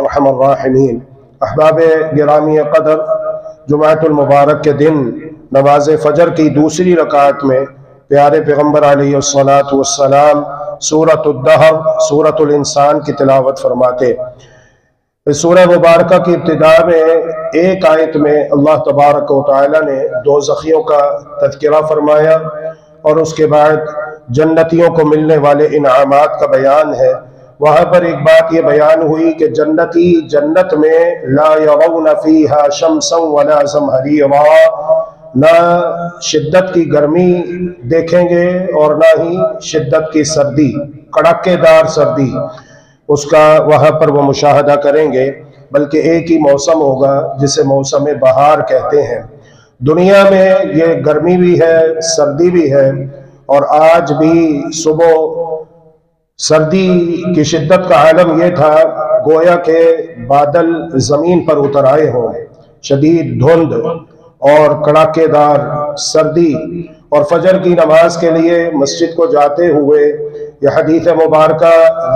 अरहमर राहिमीन। अहबाब गिरामी क़दर, जुमाअतुल मुबारक के दिन नमाज फ़जर की दूसरी रकात में प्यारे पैगम्बर अलैहिस्सलातु वस्सलाम सूरतुद्दहर सूरतुल इंसान की तिलावत फरमाते। इस सूरह मुबारक की इब्तिदा में एक आयत में अल्लाह तबारक व तआला ने दोज़खियों का तज़किरा फरमाया और उसके बाद जन्नतियों को मिलने वाले इनामात का बयान है। वहाँ पर एक बात ये बयान हुई कि जन्नती जन्नत में ला यरौना फीहा शम्सन वला ज़महरीरा, ना शिद्दत की गर्मी देखेंगे और ना ही शिद्दत की सर्दी, कड़ाकेदार सर्दी, उसका वहाँ पर वो मुशाहदा करेंगे, बल्कि एक ही मौसम होगा जिसे मौसम बहार कहते हैं। दुनिया में ये गर्मी भी है, सर्दी भी है, और आज भी सुबह सर्दी की शिद्दत का आलम यह था गोया के बादल जमीन पर उतर आए हों, शदीद धुंध और कड़ाकेदार सर्दी। और फजर की नमाज के लिए मस्जिद को जाते हुए यह हदीस मुबारक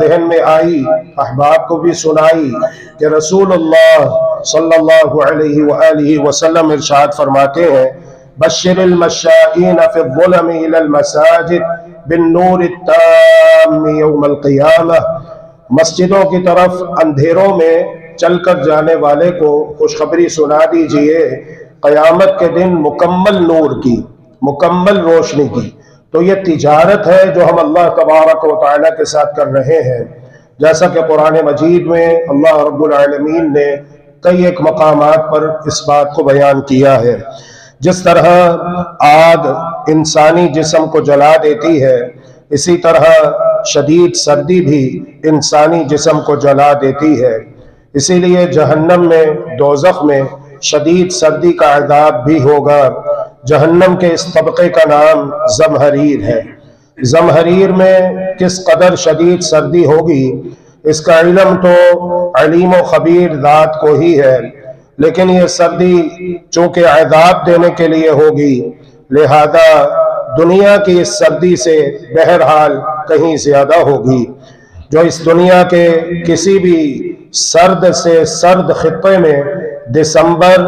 ज़हन में आई, अहबाब को भी सुनाई कि रसूलुल्लाह सल्लल्लाहु अलैहि वआलिहि वसल्लम इरशाद फरमाते हैं, बश्शिरिल मशाईन फ़िज़्ज़ुलम इलल मसाजिद बिन्नूर ताम यौमल क़ियामह। मस्जिदों की तरफ अंधेरों में चलकर जाने वाले को खुशखबरी सुना दीजिए क़यामत के दिन मुकम्मल नूर की, मुकम्मल रोशनी की। तो ये तिजारत है जो हम अल्लाह तबारक व तआला के साथ कर रहे हैं। जैसा कि कुरान मजीद में अल्लाह रब्बुल आलमीन ने कई एक मकामात पर इस बात को बयान किया है। जिस तरह आग इंसानी जिस्म को जला देती है, इसी तरह शदीद सर्दी भी इंसानी जिस्म को जला देती है। इसीलिए जहन्नम में, दोज़ख में शदीद सर्दी का अज़ाब भी होगा। जहन्नम के इस तबके का नाम ज़महरीर है। ज़महरीर में किस कदर शदीद सर्दी होगी इसका इल्म तो अलीम व खबीर ज़ात को ही है, लेकिन ये सर्दी चूंकि अज़ाब देने के लिए होगी, लिहाजा दुनिया की इस सर्दी से बहरहाल कहीं ज्यादा होगी, जो इस दुनिया के किसी भी सर्द से सर्द खित्ते में दिसंबर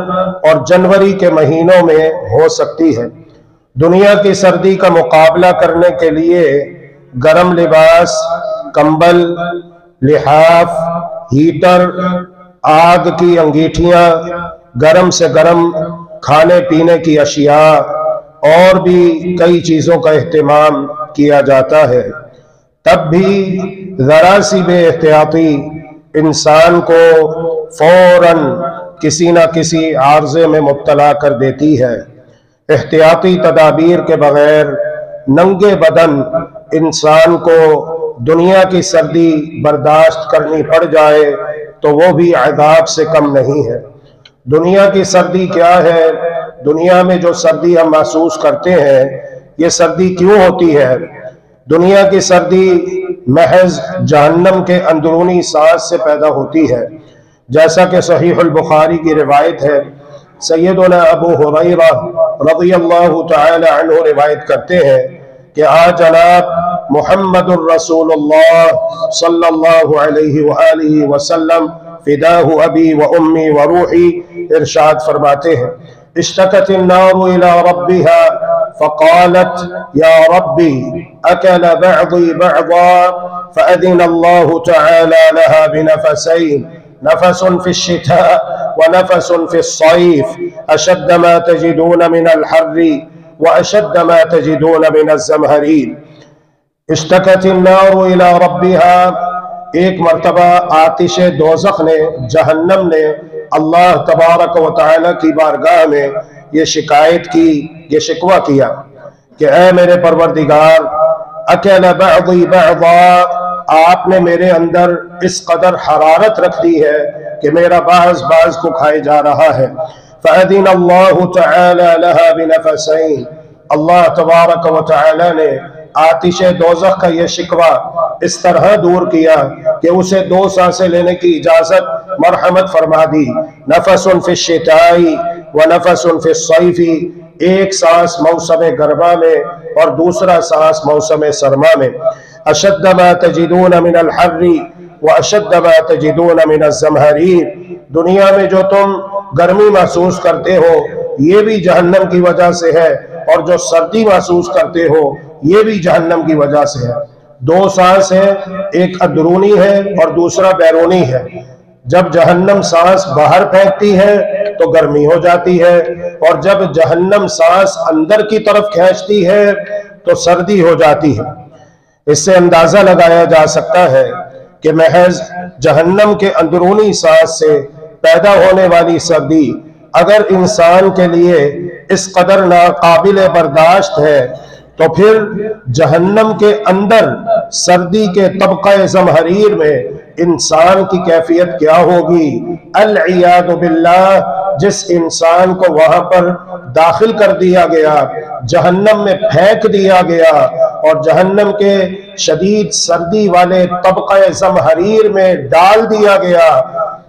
और जनवरी के महीनों में हो सकती है। दुनिया की सर्दी का मुकाबला करने के लिए गर्म लिबास, कंबल, लिहाफ, हीटर, आग की अंगीठियां, गर्म से गर्म खाने पीने की अशिया और भी कई चीजों का एहतमाम किया जाता है। तब भी जरा सी बेएहतियाती इंसान को फौरन किसी न किसी आर्जे में मुब्तला कर देती है। एहतियाती तदाबीर के बगैर नंगे बदन इंसान को दुनिया की सर्दी बर्दाश्त करनी पड़ जाए तो वो भी अज़ाब से कम नहीं है। दुनिया की सर्दी क्या है? दुनिया में जो सर्दी हम महसूस करते हैं, ये सर्दी क्यों होती है? दुनिया की सर्दी महज जहन्नम के अंदरूनी सांस से पैदा होती है। जैसा कि सहीहुल बुखारी की रिवायत है, सैयदना अबू हुरैरा रज़ियल्लाहु तआला अन्हु रिवायत करते हैं कि आज जनाब मुहम्मदुर रसूलुल्लाह सल्लल्लाहु अलैहि वआलिहि वसल्लम फिदाहु अबी व उम्मी व रूही इरशाद फरमाते हैं, इश्तकतिन नारु इला रब्बिहा फ़क़ालत या रब्बी अकल बअदी बअदा फ़अज़िन अल्लाहु तआला लहा बिनफ़सैन नफ़सुन फ़िश्शिता व नफ़सुन फ़िस्सैफ़ अशद्द मा तजिदून मिनल हर्रि व अशद्द मा तजिदून मिनज़ ज़महरीर। इश्तकतिन नारु इला रब्बिहा, एक मरतबा आतिश दोज़ख ने, जहन्नम ने अल्लाह तबारक व तआला की बारगाह में ये शिकायत की, ये शिकवा किया कि ऐ मेरे परवरदिगार, अकल बअदी बअदा, आपने मेरे अंदर इस कदर हरारत रख दी है कि मेरा बाज़ बाज़ को खाए जा रहा है। फ़अज़िन अल्लाहु तआला लहा बिनफ़सैन, अल्लाह तबारक व तआला ने आतिश दोज़ख का यह शिकवा इस तरह दूर किया कि उसे 2 सांसें लेने की इजाजत मरहमत फरमा दी। नफ़सुन फ़िश्शिताई व नफ़सुन फ़िस्सैफ़ी, एक सांस मौसम गर्मा में और दूसरा सांस मौसम सरमा में। अशद्द मा तजिदून मिनल हर्रि व अशद्द मा तजिदून मिनज़ ज़महरीर, दुनिया में जो तुम गर्मी महसूस करते हो ये भी जहन्नम की वजह से है, और जो सर्दी महसूस करते हो ये भी जहन्नम की वजह से है। 2 सांस है, एक अंदरूनी है और दूसरा बैरूनी है। जब जहन्नम सांस बाहर फेंकती है तो गर्मी हो जाती है, और जब जहन्नम सांस अंदर की तरफ खींचती है तो सर्दी हो जाती है। इससे अंदाजा लगाया जा सकता है कि महज जहन्नम के अंदरूनी सांस से पैदा होने वाली सर्दी अगर इंसान के लिए इस कदर नाकाबिल बर्दाश्त है, तो फिर जहन्नम के अंदर सर्दी के तबका ज़महरीर में इंसान की कैफियत क्या होगी। अल-इयादु बिल्लाह, जिस इंसान को वहां पर दाखिल कर दिया गया, जहन्नम में फेंक दिया गया और जहन्नम के शदीद सर्दी वाले तबका ज़महरीर में डाल दिया गया,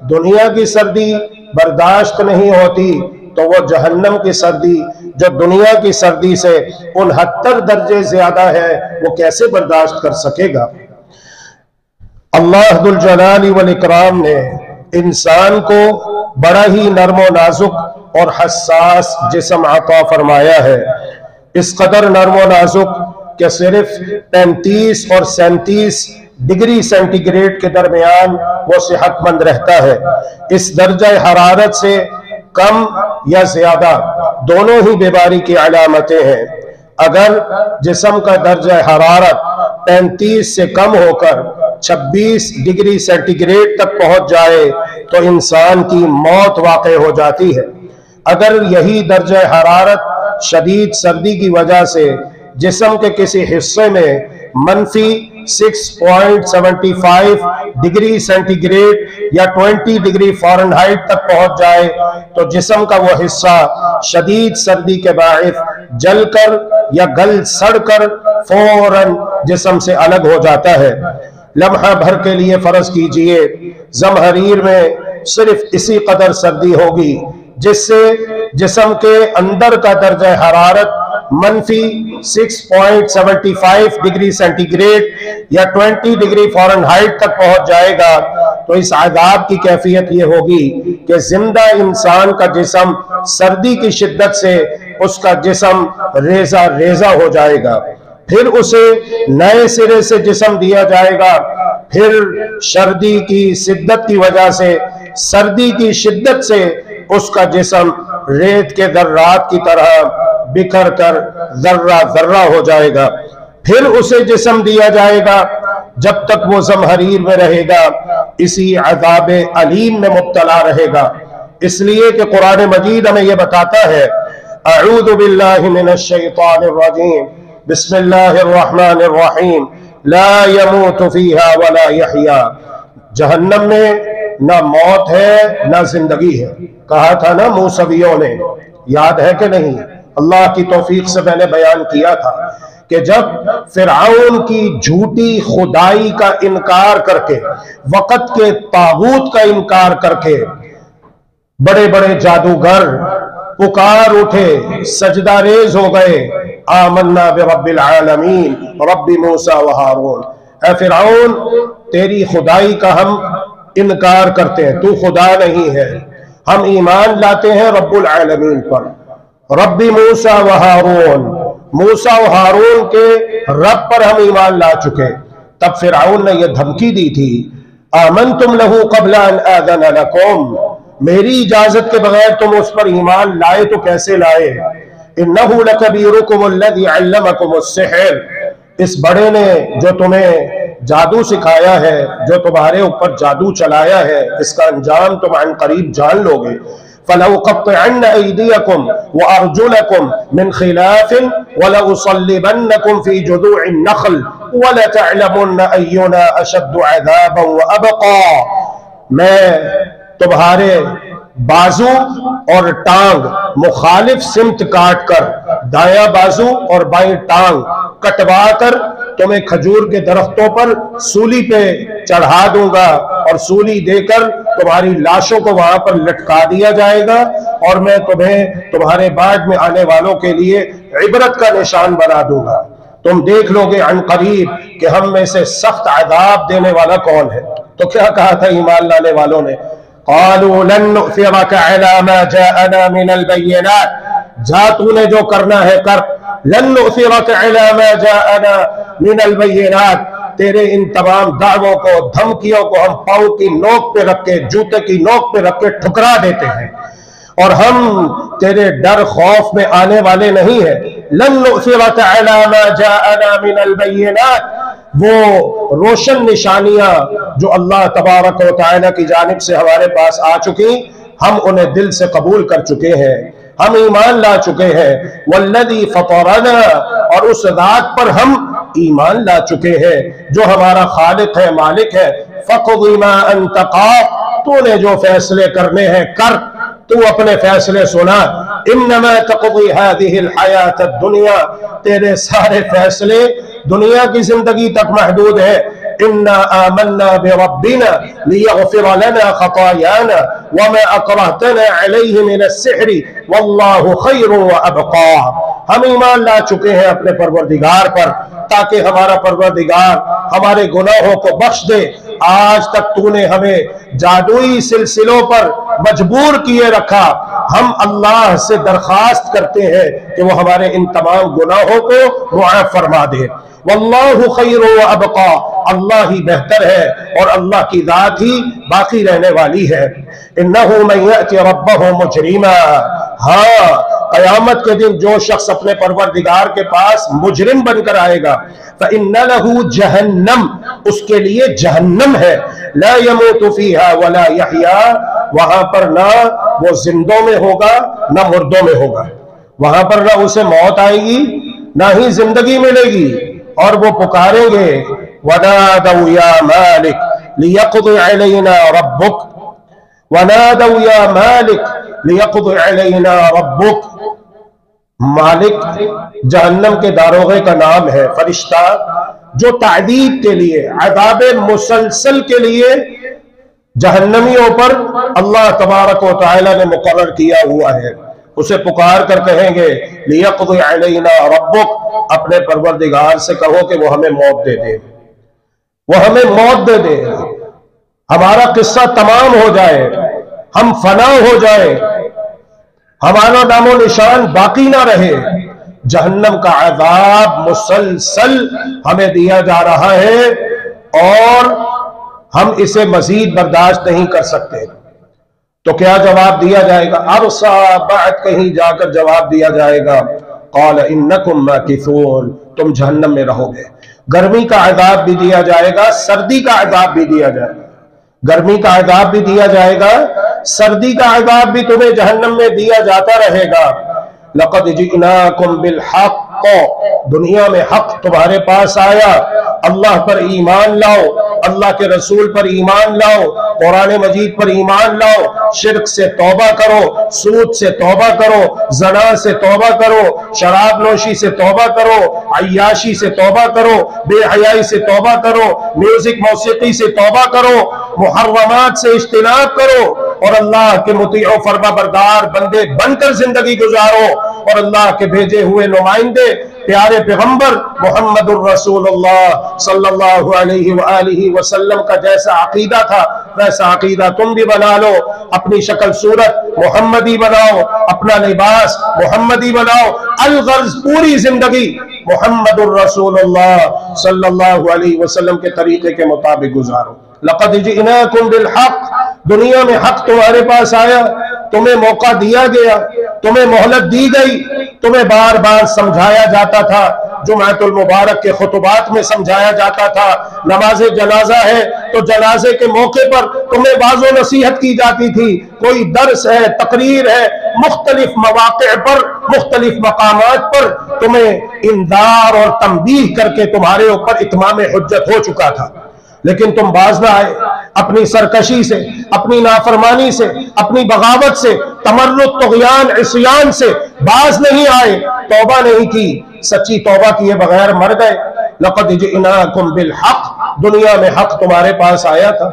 दुनिया की सर्दी बर्दाश्त नहीं होती तो वो जहन्नम की सर्दी जो दुनिया की सर्दी से 69 दर्जे ज्यादा है वो कैसे बर्दाश्त कर सकेगा। अल्लाह दुल जलाली वल इकराम ने इंसान को बड़ा ही नर्मो नाजुक और हसास जिस्म अता फरमाया है। इस कदर नर्मो नाजुक कि सिर्फ 35 और 37 डिग्री सेंटीग्रेड के दरमियान वो सेहतमंद रहता है। इस दर्जा हरारत से कम या ज्यादा दोनों ही बीमारी की अलामतें हैं। अगर जिस्म का दर्जा हरारत 35 से कम होकर 26 डिग्री सेंटीग्रेड तक पहुंच जाए तो इंसान की मौत वाक़ हो जाती है। अगर यही दर्जा हरारत शदीद सर्दी की वजह से जिस्म के किसी हिस्से में मनफी 6.75 डिग्री सेंटीग्रेड या 20 डिग्री फ़ारेनहाइट तक पहुंच जाए तो जिस्म का वो हिस्सा शदीद सर्दी के बाइस जलकर या गल सड़कर फौरन जिस्म से अलग हो जाता है। लम्हा भर के लिए फर्ज कीजिए ज़महरीर में सिर्फ इसी कदर सर्दी होगी जिससे जिस्म के अंदर का दर्जा हरारत मनफी 6.75 डिग्री सेंटीग्रेड या 20 डिग्री फ़ारेनहाइट तक पहुंच जाएगा, तो इस अज़ाब की कैफियत ये होगी कि जिंदा इंसान का जिस्म सर्दी की शिद्दत से उसका जिस्म रेजा रेजा हो जाएगा, फिर उसे नए सिरे से जिस्म दिया जाएगा, फिर सर्दी की शिद्दत की वजह से, सर्दी की शिद्दत से उसका जिस्म रेत के जर्रात की तरह बिखर कर जर्रा जर्रा हो जाएगा, फिर उसे जिस्म दिया जाएगा जब तक वो ज़महरीर में रहेगा, इसी अज़ाब अलीम में मुब्तला रहेगा। इसलिए कि कुरान मजीद हमें यह बताता है, अऊज़ु बिल्लाहि मिनश शैतानिर रजीम, बिस्मिल्लाहिर रहमानिर रहीम, ला यमूतु फीहा वला यहया। जहन्नम में ना मौत है ना जिंदगी है, कहा था ना मूसवियों ने, याद है कि नहीं? अल्लाह की तौफीक से मैंने बयान किया था कि जब फिरऔन की झूठी खुदाई का इनकार करके, वक़्त के तागूत का इनकार करके बड़े बड़े जादूगर पुकार उठे, सजदा रेज हो गए, आमन्ना बिरब्बिल आलमीन रब्बी मूसा व हारून, ऐ फिरऔन तेरी खुदाई का हम इनकार करते हैं, तू खुदा नहीं है, हम ईमान लाते हैं रब्बुल आलमीन पर, रब्बी मूसा व हारून, मूसा व हारून के रब पर हम ईमान ला चुके। तब फिरऔन ने यह धमकी दी थी, आमनतुम लहू क़ब्ल अन आज़न लकुम, मेरी इजाजत के बगैर तुम उस पर ईमान लाए तो कैसे लाए? इन्नहु लकबीरुकुम अल्लज़ी अल्लमकुमुस सिहर, इस बड़े ने जो तुम्हें जादू सिखाया है, जो तुम्हारे ऊपर जादू चलाया है, इसका अंजाम तुम अन करीब जान लोगे। फलउक़त्तिअन्न अयदियकुम व अर्जुलकुम मिन खिलाफिन व लउसल्लिबन्नकुम फी जुज़ूइन नख़ल व लतअलमुन्न अय्युना अशद्दु अज़ाबन व अबक़ा, मैं तुम्हारे बाजू और टांग मुखालिफ सिमत काट कर, दाया बाजू और बाईं टांग कटवा कर तुम्हें खजूर के दरख्तों पर सूली पे चढ़ा दूंगा और सूली देकर तुम्हारी लाशों को वहां पर लटका दिया जाएगा, और मैं तुम्हें तुम्हारे बाद में आने वालों के लिए इबरत का निशान बना दूंगा। तुम देख लोगे अन करीब कि हम में से सख्त अज़ाब देने वाला कौन है। तो क्या कहा था ईमान लाने वालों ने? क़ालू लन नु'थिरक अला मा जाअना मिनल बय्यिनात, जा तूने जो करना है कर, लन नु'थिरक अला मा जाअना मिनल बय्यिनात, तेरे इन तमाम दावों को, धमकियों को हम पांव की नोक पे रख के, जूते की नोक पे रख के ठुकरा देते हैं, और हम तेरे डर खौफ में आने वाले नहीं है। लन नु'थिरक अला मा जाअना मिनल बय्यिनात, वो रोशन निशानियां जो अल्लाह तबारक व तआला की जानिब से हमारे पास आ चुकी, हम उन्हें दिल से कबूल कर चुके हैं, हम ईमान ला चुके हैं। वल्लज़ी फ़तरना, और उस ज़ात पर हम ईमान ला चुके हैं जो हमारा खालिक है, मालिक है। फ़क़्ज़ि मा अंत क़ाद, तूने जो फैसले करने हैं कर, तू अपने फैसले सुना। इन्नमा तक़्ज़ी हाज़िहिल हयातद दुनिया, तेरे सारे फैसले दुनिया की जिंदगी तक महदूद है। इन्ना आमन्ना बिरब्बिना लियग़फ़िर लना ख़तायाना व मा अकरहतना अलैहि मिनस सिहरि वल्लाहु खैरुन व अबक़ा, हम ईमान ला चुके हैं अपने परवरदिगार पर, ताकि हमारा परवरदिगार हमारे गुनाहों को बख्श दे। आज तक तूने हमें जादुई सिलसिलों पर मजबूर किए रखा, हम अल्लाह से दरखास्त करते हैं कि वो हमारे इन तमाम गुनाहों को मुआफ़ फरमा दे। वल्लाहु खैरुन व अबक़ा, अल्लाह ही बेहतर है और अल्लाह की जात ही बाकी रहने वाली है। इन्नहु मन यअति रब्बहु मुजरिमा, हाँ क़यामत के दिन जो शख्स अपने परवरदिगार के पास मुजरिम बनकर आएगा, फ़इन्न लहू जहन्नम, उसके लिए जहन्नम है, ला यमूतु फीहा वला यहया, वहां पर ना वो जिंदों में होगा ना मुर्दों में होगा, वहां पर ना उसे मौत आएगी ना ही जिंदगी मिलेगी, और वो पुकारेंगे वनादौ या मालिक लियक़्ज़ि अलैना रब्बुक, वनादौ या मालिक लियक़्ज़ि अलैना रब्बुक, मालिक जहन्नम के दारोगे का नाम है, फरिश्ता जो तादीब के लिए, अज़ाब मुसलसल के लिए जहन्नमियों पर अल्लाह तबारक व तआला ने मुकर्रर किया हुआ है। उसे पुकार कर कहेंगे लियक़ज़ी अलैना रब्बुक, अपने परवरदिगार से कहो कि वो हमें मौत दे दे, वो हमें मौत दे दे, हमारा किस्सा तमाम हो जाए, हम फना हो जाए, हमारा नामो निशान बाकी ना रहे। जहन्नम का अज़ाब मुसलसल हमें दिया जा रहा है और हम इसे मजीद बर्दाश्त नहीं कर सकते। तो क्या जवाब दिया जाएगा? अरसा बाद कहीं जाकर जवाब दिया जाएगा, क़ाल इन्नकुम माकिसून, तुम जहन्नम में रहोगे। गर्मी का अज़ाब भी दिया जाएगा, सर्दी का अज़ाब भी दिया जाएगा, गर्मी का अज़ाब भी दिया जाएगा, सर्दी का अज़ाब भी तुम्हें जहन्नम में दिया जाता रहेगा। लक़द जिनाकुम बिल हक़, दुनिया में हक तुम्हारे पास आया, अल्लाह पर ईमान लाओ, अल्लाह के रसूल पर ईमान लाओ, कुरान मजीद पर ईमान लाओ, शिर्क से तौबा करो, सूद से तौबा करो, ज़ना से तौबा करो, शराब नोशी से तौबा करो, अय्याशी से तौबा करो, बेहयाई से तौबा करो, म्यूजिक मौसीकी से तौबा करो, मुहर्रमात से इज्तिनाब करो और अल्लाह के मुतीअ फरमा बरदार बंदे बनकर जिंदगी गुजारो और अल्लाह के भेजे हुए नुमाइंदे प्यारे पैगंबर मुहम्मदुर रसूलुल्लाह सल्लल्लाहु अलैहि वसल्लम का जैसा अकीदा था वैसा अकीदा तुम भी बना लो। अपनी शक्ल सूरत मोहम्मदी बनाओ, अपना लिबास मोहम्मदी बनाओ, अलगर्ज पूरी जिंदगी मुहम्मदुर रसूलुल्लाह सल्लल्लाहु अलैहि वसल्लम के तरीके के मुताबिक गुजारो। लक़द जिनाकुम बिल हक़, दुनिया में हक तुम्हारे पास आया, तुम्हें मौका दिया गया, तुम्हें मोहलत दी गई, तुम्हें बार बार समझाया जाता था, जुमातुल मुबारक के खुतबात में समझाया जाता था। नमाज़े जनाजा है तो जनाजे के मौके पर तुम्हें वाज़ो नसीहत की जाती थी, कोई दर्स है, तकरीर है, मुख्तलिफ मवाक़े पर मुख्तलिफ मकामात पर तुम्हें इंदार और तंबीह करके तुम्हारे ऊपर इत्माम हुज्जत हो चुका था, लेकिन तुम बाज ना आए। अपनी सरकशी से, अपनी नाफरमानी से, अपनी बगावत से, तमर्रुद तुग़यान इस्यान से बाज नहीं आए, तौबा नहीं की, सच्ची तौबा किए बगैर मर गए। लक़द जिनाकुम बिल हक़, दुनिया में हक तुम्हारे पास आया था,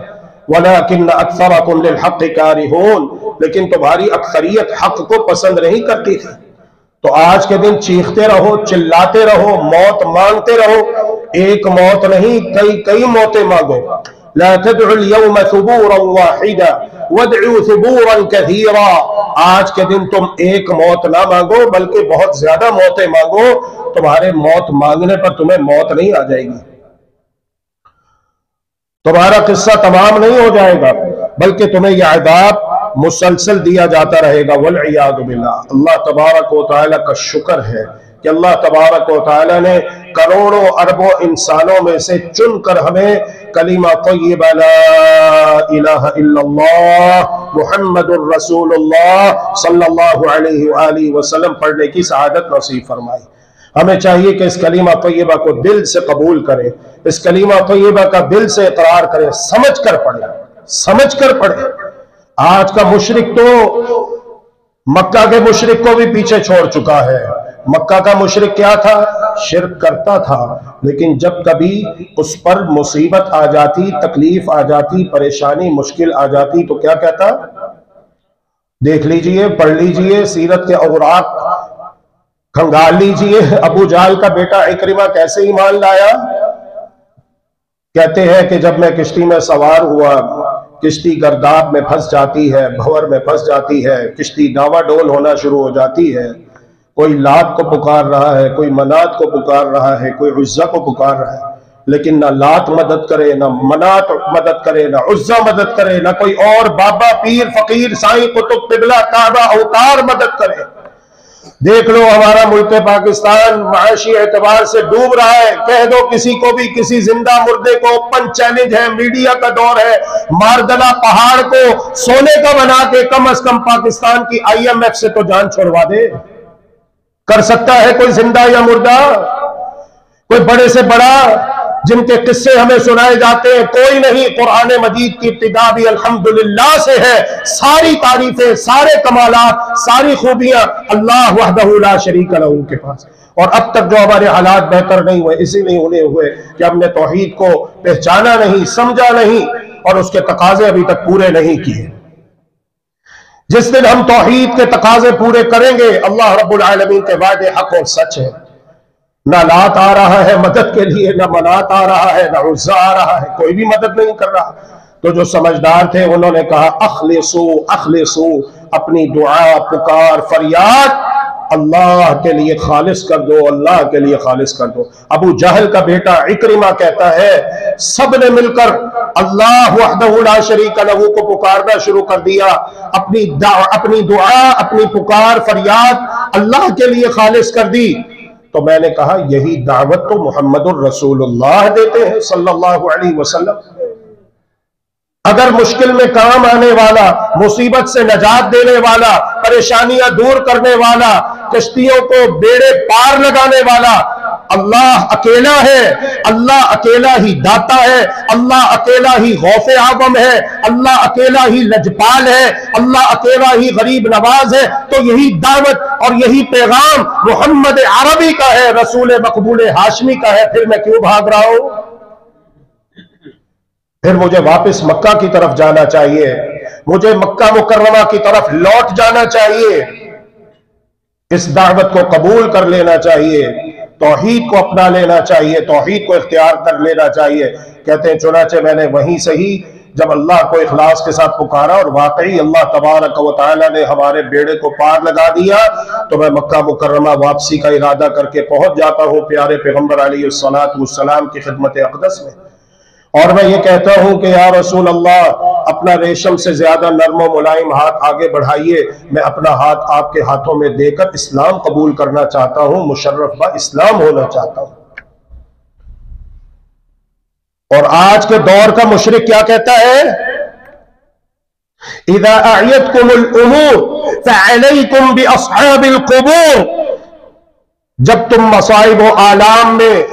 वलाकिन्न अक्सरकुम लिल हक़्क़ि कारिहून, लेकिन तुम्हारी अक्सरियत हक को पसंद नहीं करती थी। तो आज के दिन चीखते रहो, चिल्लाते रहो, मौत मांगते रहो, एक मौत नहीं कई कई मौतें मांगो। ला तदउल यौम सुबूरन वाहिदा वदउ सुबूरन कसीरा, आज के दिन तुम एक मौत ना मांगो बल्कि बहुत ज्यादा मौतें मांगो। तुम्हारे मौत मांगने पर तुम्हें मौत नहीं आ जाएगी, तुम्हारा किस्सा तमाम नहीं हो जाएगा, बल्कि तुम्हें यह अज़ाब मुसलसल दिया जाता रहेगा। वल्इयाज़ु बिल्लाह। अल्लाह तबारक व तआला का शुक्र है कि अल्लाह तबारक व तआला ने करोड़ों अरबों इंसानों में से चुनकर हमें कलीमा तय्यबा ला इलाहा इल्लल्लाह मुहम्मदुर रसूलुल्लाह सल्लल्लाहु अलैहि वसल्लम पढ़ने की सआदत नसीब फरमाई। हमें चाहिए कि इस कलीमा तय्यबा को दिल से कबूल करें, इस कलीमा तय्यबा का दिल से इकरार करें, समझ कर पढ़ें, समझ कर पढ़ें। आज का मुशरिक तो मक्का के मुशरिक को भी पीछे छोड़ चुका है। मक्का का मुशरिक क्या था? शिर्क करता था, लेकिन जब कभी उस पर मुसीबत आ जाती, तकलीफ आ जाती, परेशानी मुश्किल आ जाती तो क्या कहता? देख लीजिए, पढ़ लीजिए, सीरत के औराक खंगाल लीजिए, अबू जाल का बेटा इकरिमा कैसे ईमान लाया। कहते हैं कि जब मैं किश्ती में सवार हुआ, किश्ती गर्दाब में फंस जाती है, भंवर में फंस जाती है, किश्ती डावाडोल होना शुरू हो जाती है। कोई लात को पुकार रहा है, कोई मनात को पुकार रहा है, कोई उज्जा को पुकार रहा है, लेकिन ना लात मदद करे, ना मनात मदद करे, ना उज्जा मदद करे, ना कोई और बाबा पीर फकीर साईं कुतुब किबला काबा अवतार मदद करे। देख लो हमारा मुल्क पाकिस्तान माशी एतबार से डूब रहा है। कह दो किसी को भी, किसी जिंदा मुर्दे को, ओपन चैलेंज है, मीडिया का दौर है, मारदला पहाड़ को सोने का बना के कम अज कम पाकिस्तान की IMF से तो जान छोड़वा दे। कर सकता है कोई जिंदा या मुर्दा? कोई बड़े से बड़ा जिनके किस्से हमें सुनाए जाते हैं? कोई नहीं। कुरान मजीद की इब्तिदा भी अल्हम्दुलिल्लाह से है। सारी तारीफें, सारे कमालात, सारी खूबियां अल्लाह वहदहू ला शरीक लहू के पास। और अब तक जो हमारे हालात बेहतर नहीं हुए, इसीलिए उन्हें हुए कि हमने तौहीद को पहचाना नहीं, समझा नहीं और उसके तकाजे अभी तक पूरे नहीं किए। जिस दिन हम तौहीद के तकाजे पूरे करेंगे, अल्लाह रब्बुल आलमीन के वादे हक और सच है। ना लात आ रहा है मदद के लिए, ना मनात आ रहा है, ना उज़्ज़ा आ रहा है, कोई भी मदद नहीं कर रहा। तो जो समझदार थे उन्होंने कहा अखलिसू अखलिसू, अपनी दुआ पुकार फरियाद अल्लाह के लिए खालिस कर दो, अल्लाह के लिए खालिस कर दो। अबू जहल का बेटा इक्रिमा कहता है सब ने मिलकर अल्लाह वहदहु ला शरीका लहू को पुकारना शुरू कर दिया, अपनी दुआ अपनी पुकार फरियाद अल्लाह के लिए खालिस कर दी। तो मैंने कहा यही दावत तो मुहम्मदुर रसूलुल्लाह देते हैं सल्लल्लाहु अलैहि वसल्लम। अगर मुश्किल में काम आने वाला, मुसीबत से नजात देने वाला, परेशानियां दूर करने वाला, कश्तियों को बेड़े पार लगाने वाला अल्लाह अकेला है, अल्लाह अकेला ही दाता है, अल्लाह अकेला ही गौफे आज़म है, अल्लाह अकेला ही लजपाल है, अल्लाह अकेला ही गरीब नवाज है, तो यही दावत और यही पैगाम मोहम्मद अरबी का है, रसूल मकबूल हाशमी का है। फिर मैं क्यों भाग रहा हूं? फिर मुझे वापस मक्का की तरफ जाना चाहिए, मुझे मक्का मुकर्रमा की तरफ लौट जाना चाहिए, इस दावत को कबूल कर लेना चाहिए, तौहीद को अपना लेना चाहिए, तौहीद को इख्तियार कर लेना चाहिए। कहते हैं चुनाचे मैंने वहीं से ही जब अल्लाह को इखलास के साथ पुकारा और वाकई अल्लाह तबारक व तआला ने हमारे बेड़े को पार लगा दिया, तो मैं मक्का मुकर्रमा वापसी का इरादा करके पहुंच जाता हूं प्यारे पैगंबर अलैहिस्सलातु वस्सलाम की खिदमत अक़दस में। और मैं ये कहता हूं कि या रसूल अल्लाह, अपना रेशम से ज्यादा नर्म मुलायम हाथ आगे बढ़ाइए, मैं अपना हाथ आपके हाथों में देकर इस्लाम कबूल करना चाहता हूं, मुशर्रफ बा इस्लाम होना चाहता हूं। और आज के दौर का मुशरिक क्या कहता है? इज़ा अयतकुमुल उमूर फअलैकुम बिअस्हाबिल क़ुबूर, जब तुम मसाइब व आलाम में,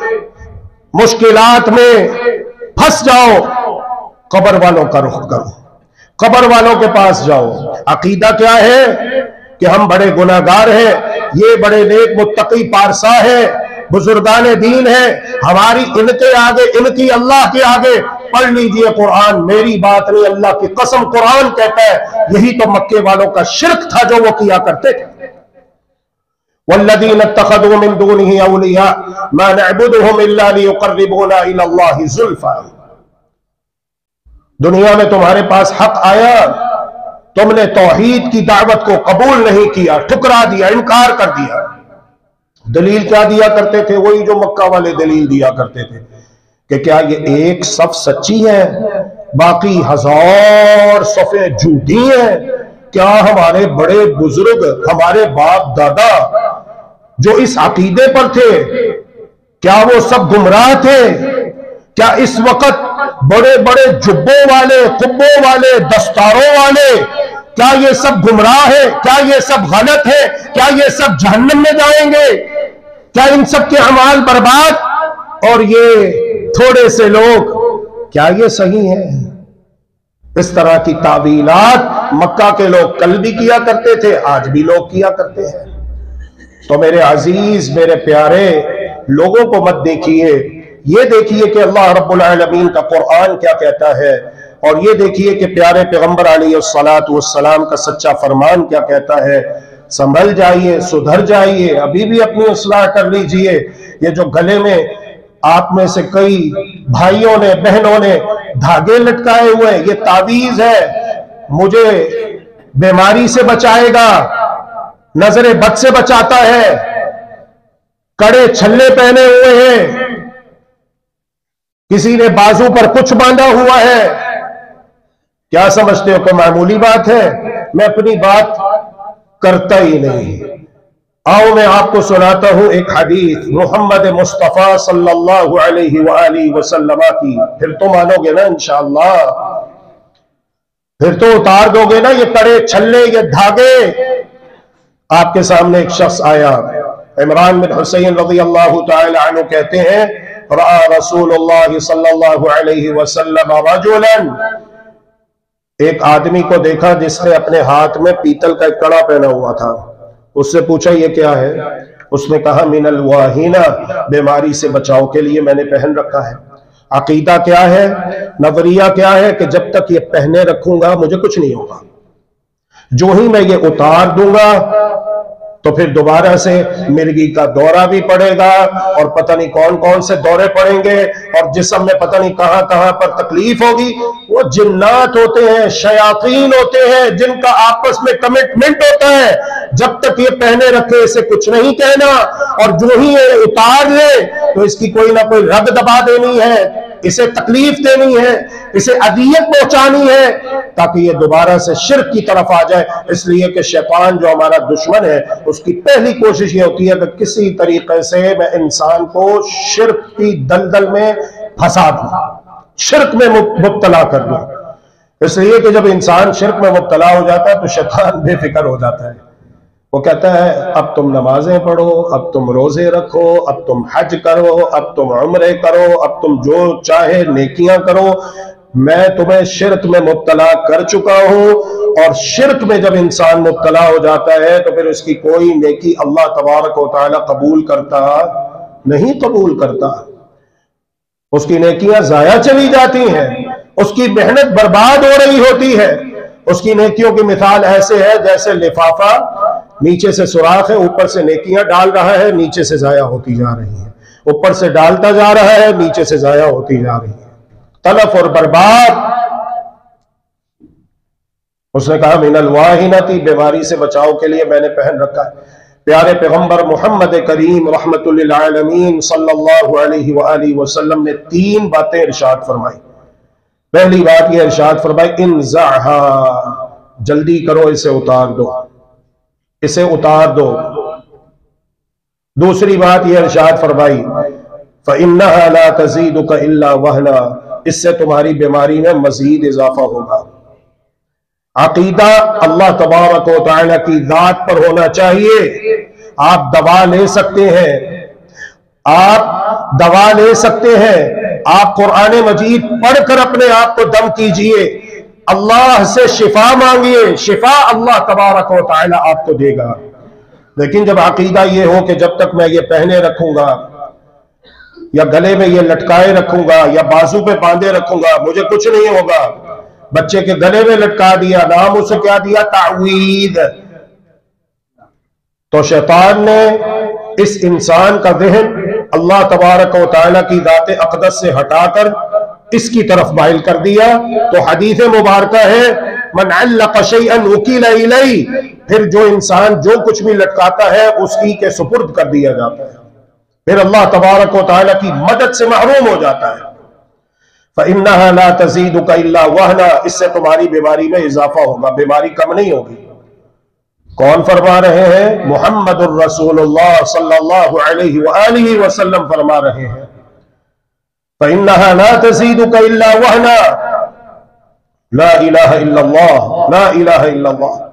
मुश्किलात में फंस जाओ, कब्र वालों का रुख करो, कब्र वालों के पास जाओ। अकीदा क्या है कि हम बड़े गुनाहगार हैं, ये बड़े नेक मुत्तकी पारसा है, बुजुर्गान दीन है, हमारी इनके आगे, इनकी अल्लाह के आगे। पढ़ लीजिए कुरान, मेरी बात नहीं, अल्लाह की कसम कुरान कहता है यही तो मक्के वालों का शिर्क था जो वो किया करते थे। वल्लज़ीना इत्तख़ज़ू मिन दूनिही औलिया मा नअबुदुहुम इल्ला लियुक़र्रिबूना इलल्लाहि ज़ुल्फ़ा। दुनिया में तुम्हारे पास हक आया, तुमने तौहीद की दावत को कबूल नहीं किया, ठुकरा दिया, इनकार कर दिया। दलील क्या दिया करते थे? वही जो मक्का वाले दलील दिया करते थे कि क्या ये एक सफ सच्ची है, बाकी हजार सफे झूठी हैं? क्या हमारे बड़े बुजुर्ग, हमारे बाप दादा जो इस अकीदे पर थे, क्या वो सब गुमराह थे? क्या इस वक्त बड़े बड़े जुब्बों वाले, कुब्बों वाले, दस्तारों वाले, क्या ये सब गुमराह है? क्या ये सब गलत है? क्या ये सब जहन्नम में जाएंगे? क्या इन सब के अमाल बर्बाद, और ये थोड़े से लोग, क्या ये सही है? इस तरह की तावीलात मक्का के लोग कल भी किया करते थे, आज भी लोग किया करते हैं। तो मेरे अजीज, मेरे प्यारे, लोगों को मत देखिए, ये देखिए कि अल्लाह रब्बुल आलमीन का कुरान क्या कहता है, और ये देखिए कि प्यारे पैगंबर अलैहिस्सलातु वस्सलाम का सच्चा फरमान क्या कहता है। संभल जाइए, सुधर जाइए, अभी भी अपनी इस्लाह कर लीजिए। ये जो गले में आप में से कई भाइयों ने, बहनों ने धागे लटकाए हुए, ये तावीज है, मुझे बीमारी से बचाएगा, नजरे बद से बचाता है। कड़े छल्ले पहने हुए हैं, किसी ने बाजू पर कुछ बांधा हुआ है, क्या समझते हो कि मामूली बात है? मैं अपनी बात करता ही नहीं। आओ मैं आपको सुनाता हूं एक हदीस मोहम्मद मुस्तफा सल्लल्लाहु अलैहि वसल्लम की। फिर तो मानोगे ना इंशाअल्लाह, फिर तो उतार दोगे ना ये कड़े छल्ले, ये धागे। आपके सामने एक शख्स आया, इमरान बिन हुसैन रज़ियल्लाहु तआला अन्हु कहते हैं, रआ रसूलुल्लाह सल्लल्लाहु अलैहि वसल्लम रजुलन, एक आदमी को देखा जिसने अपने हाथ में पीतल का एक कड़ा पहना हुआ था। उससे पूछा ये क्या है? उसने कहा मिनल वाहिना, बीमारी से बचाव के लिए मैंने पहन रखा है। अकीदा क्या है, नजरिया क्या है कि जब तक ये पहने रखूंगा मुझे कुछ नहीं होगा, जो ही मैं ये उतार दूंगा तो फिर दोबारा से मिर्गी का दौरा भी पड़ेगा और पता नहीं कौन कौन से दौरे पड़ेंगे और जिस्म में पता नहीं कहां कहां पर तकलीफ होगी। वो जिन्नात होते हैं, शयातीन होते हैं, जिनका आपस में कमिटमेंट होता है जब तक ये पहने रखे इसे कुछ नहीं कहना, और जो ही ये उतार ले तो इसकी कोई ना कोई रग दबा देनी है, इसे तकलीफ देनी है, इसे अदियत पहुंचानी है, ताकि ये दोबारा से शिर्क की तरफ आ जाए। इसलिए कि शैतान जो हमारा दुश्मन है उसकी पहली कोशिश ये होती है कि किसी तरीके से मैं इंसान को शिर्क की दलदल में फंसा दूं, शिर्क में मुब्तला कर दूं। इसलिए कि जब इंसान शिर्क में मुब्तला हो जाता है तो शैतान बेफिक्र हो जाता है। वो कहता है अब तुम नमाजें पढ़ो, अब तुम रोजे रखो, अब तुम हज करो, अब तुम उम्रे करो, अब तुम जो चाहे नेकियां करो, मैं तुम्हें शिर्क में मुब्तला कर चुका हूं। और शिर्क में जब इंसान मुब्तला हो जाता है तो फिर उसकी कोई नेकी अल्लाह तबारक व तआला कबूल करता नहीं, कबूल करता। उसकी नेकियां जाया चली जाती हैं, उसकी मेहनत बर्बाद हो रही होती है। उसकी नेकियों की मिसाल ऐसे है जैसे लिफाफा, नीचे से सुराख है, ऊपर से नेकियां डाल रहा है, नीचे से जाया होती जा रही है, ऊपर से डालता जा रहा है, नीचे से जाया होती जा रही है, तलफ और बर्बाद। उसने कहा मिनल वाहिनती, बीमारी से बचाव के लिए मैंने पहन रखा है। प्यारे पैगंबर मोहम्मद करीम रहमतुल लिल आलमीन सल्लल्लाहु अलैहि वसल्लम ने 3 बातें इरशाद फरमाई। पहली बात यह इरशाद फरमाई इंज़अहा, जल्दी करो इसे उतार दो, इसे उतार दो। दूसरी बात यह इरशाद फरमाई फ़इन्नहा ला तज़ीदुका इल्ला वहना, इससे तुम्हारी बीमारी में मजीद इजाफा होगा। अकीदा अल्लाह तबारक व तआला की जात पर होना चाहिए। आप दवा ले सकते हैं, आप दवा ले सकते हैं, आप कुरान मजीद पढ़कर अपने आप को दम कीजिए, अल्लाह से शिफा मांगिए, शिफा अल्लाह तबारक व तआला आपको देगा। लेकिन जब अकीदा ये हो कि जब तक मैं ये पहने रखूंगा या गले में ये लटकाए रखूंगा या बाजू पे बांधे रखूंगा मुझे कुछ नहीं होगा, बच्चे के गले में लटका दिया, नाम उसे क्या दिया, तावीद। तो शैतान ने इस इंसान का ज़हन अल्लाह तबारक व तआला की ज़ात अक़दस से हटाकर इसकी तरफ माइल कर दिया। तो हदीस मुबारक है मन अल्लक़ शैअन वुकिला इलैहि, फिर जो इंसान जो कुछ भी लटकाता है उसकी के सुपुर्द कर दिया जाता है, फिर अल्लाह तबारक व तआला की मदद से महरूम हो जाता है। फ़इन्नहा ला तज़ीदुका इल्ला वहना, इससे तुम्हारी बीमारी में इजाफा होगा, बीमारी कम नहीं होगी। कौन फरमा रहे हैं? मुहम्मदुर रसूलुल्लाह सल्लल्लाहु अलैहि वसल्लम फरमा रहे हैं फ़इन्नहा ला तज़ीदुका इल्ला वहना, ला इलाहा इल्लल्लाह, ला इलाहा इल्लल्लाह।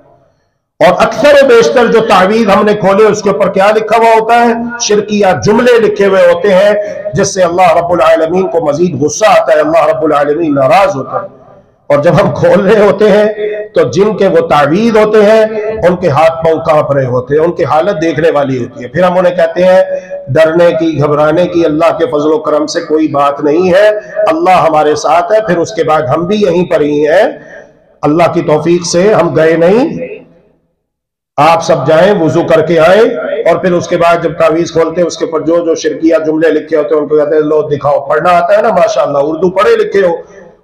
और अक्सर बेशतर जो तावीज़ हमने खोले उसके ऊपर क्या लिखा हुआ होता है? शिरकिया जुमले लिखे हुए होते हैं जिससे अल्लाह रब्बुल आलमीन को मजीद गुस्सा आता है, अल्लाह रब्बुल आलमीन नाराज होता है। और जब हम खोल रहे होते हैं तो जिनके वो तावीज़ होते हैं उनके हाथ पांव कांप रहे होते हैं, उनकी हालत देखने वाली होती है। फिर हम उन्हें कहते हैं डरने की, घबराने की अल्लाह के फजल करम से कोई बात नहीं है, अल्लाह हमारे साथ है। फिर उसके बाद हम भी यहीं पर ही हैं, अल्लाह की तौफीक से हम गए नहीं। आप सब जाएं, वुजू करके आए और फिर उसके बाद जब तावीज़ खोलते हैं उसके ऊपर जो जो शिरकिया जुमले लिखे होते हैं उनको कहते हैं लो दिखाओ। पढ़ना आता है ना माशाअल्लाह, उर्दू पढ़े लिखे हो,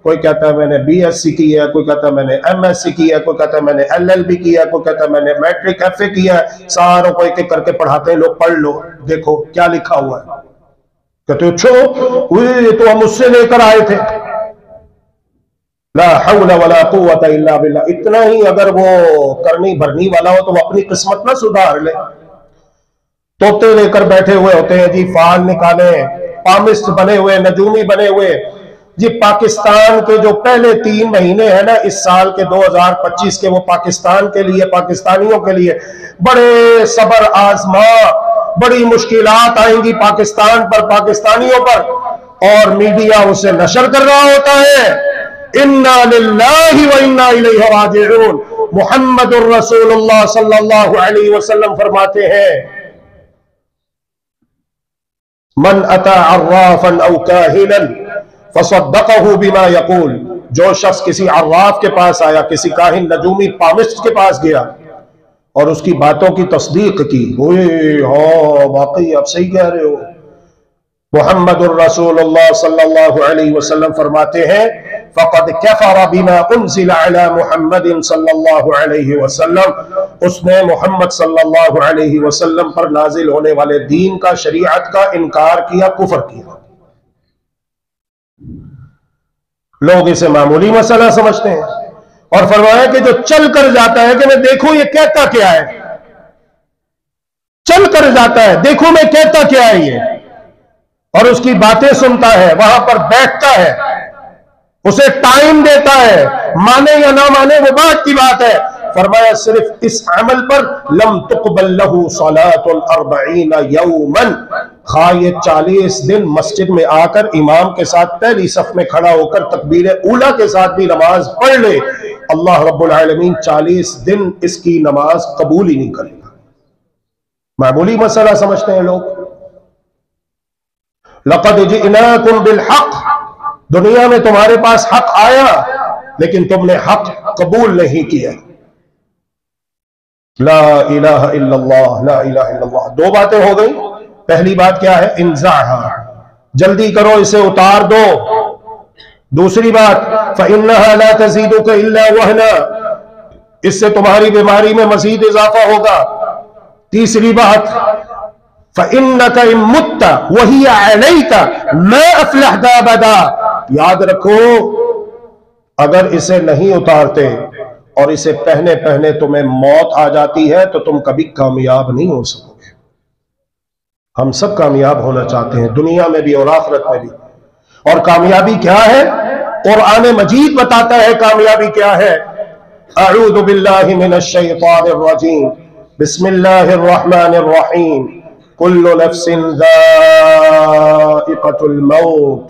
कोई कहता है मैंने BSc की है, कोई कहता है मैंने MSc की है, कोई कहता है मैंने LLB की है, कोई कहता है मैंने मैट्रिक FA किया है। सारों को एक एक करके पढ़ाते हैं लोग, पढ़ लो देखो क्या लिखा हुआ है। कहते हो ये तो हम उससे लेकर आए थे। ला हौला वला कुव्वता इल्ला बिल्लाह। इतना ही अगर वो करनी भरनी वाला हो तो वो अपनी किस्मत ना सुधार ले। तोते लेकर बैठे हुए होते हैं जी, फाल निकाले, पामिस्ट बने हुए, नजूमी बने हुए जी। पाकिस्तान के जो पहले 3 महीने हैं ना इस साल के 2025 के, वो पाकिस्तान के लिए, पाकिस्तानियों के लिए बड़े सबर आजमा, बड़ी मुश्किलात आएंगी पाकिस्तान पर, पाकिस्तानियों पर, और मीडिया उसे नशर कर रहा होता है। इन्ना लिल्लाहि व इन्ना इलैहि राजिऊन। मुहम्मदुर रसूलुल्लाह सल्लल्लाहु अलैहि वसल्लम फरमाते हैं मन अता अर्राफन औ काहिलन फसद्दक़हु बिमा यक़ूल, जो शख्स किसी अर्राफ के पास आया, किसी काहिन नजूमी पामिस्ट के पास गया और उसकी बातों की तस्दीक की, हाँ वाकई आप सही कह रहे हो, मुहम्मदुर रसूलुल्लाह सल्लल्लाहु अलैहि वसल्लम फरमाते हैं फ़क़द कफ़र बिमा उन्ज़िला अला मुहम्मदिन सल्लल्लाहु अलैहि वसल्लम, उसने मोहम्मद सल्लल्लाहु अलैहि वसल्लम पर नाजिल होने वाले दीन का, शरीयत का इनकार किया, कुफर किया। लोग इसे मामूली मसला समझते हैं और फरमाया कि जो चल कर जाता है कि मैं देखूं ये कहता क्या है, चल कर जाता है देखूं मैं कहता क्या है ये, और उसकी बातें सुनता है, वहां पर बैठता है, उसे टाइम देता है, माने या ना माने वो बात की बात है। फरमाया सिर्फ इस अमल पर लम तुक़बल लहू सलातुल 40 यौमन, खा ये 40 दिन मस्जिद में आकर इमाम के साथ पहली सफ में खड़ा होकर तकबीर ऊला के साथ भी नमाज पढ़ ले, अल्लाह रब्बुल आलमीन 40 दिन इसकी नमाज कबूल ही नहीं करेगा। मामूली मसला समझते हैं लोग। लक़द जिअनाकुम बिल हक़, दुनिया में तुम्हारे पास हक आया लेकिन तुमने हक कबूल नहीं किया। ला इलाहा इल्लल्लाह, ला इलाहा इल्लल्लाह। दो बातें हो गई। पहली बात क्या है? इंज़ाहा, जल्दी करो इसे उतार दो। दूसरी बात फ़इन्नहा ला तज़ीदुका इल्ला वहना, इससे तुम्हारी बीमारी में मजीद इजाफा होगा। तीसरी बात फ़इन्नका इन मुत्ता वहिय अलैका मा अफ़लहता अबदा, याद रखो अगर इसे नहीं उतारते और इसे पहने पहने तुम्हें मौत आ जाती है तो तुम कभी कामयाब नहीं हो सकोगे। हम सब कामयाब होना चाहते हैं, दुनिया में भी और आखिरत में भी। और कामयाबी क्या है? कुरान मजीद बताता है कामयाबी क्या है। अऊज़ु बिल्लाहि मिनश शैतानिर रजीम, बिस्मिल्लाहिर रहमानिर रहीम, कुल्लु नफ्सिन ज़ाइक़तुल मौत,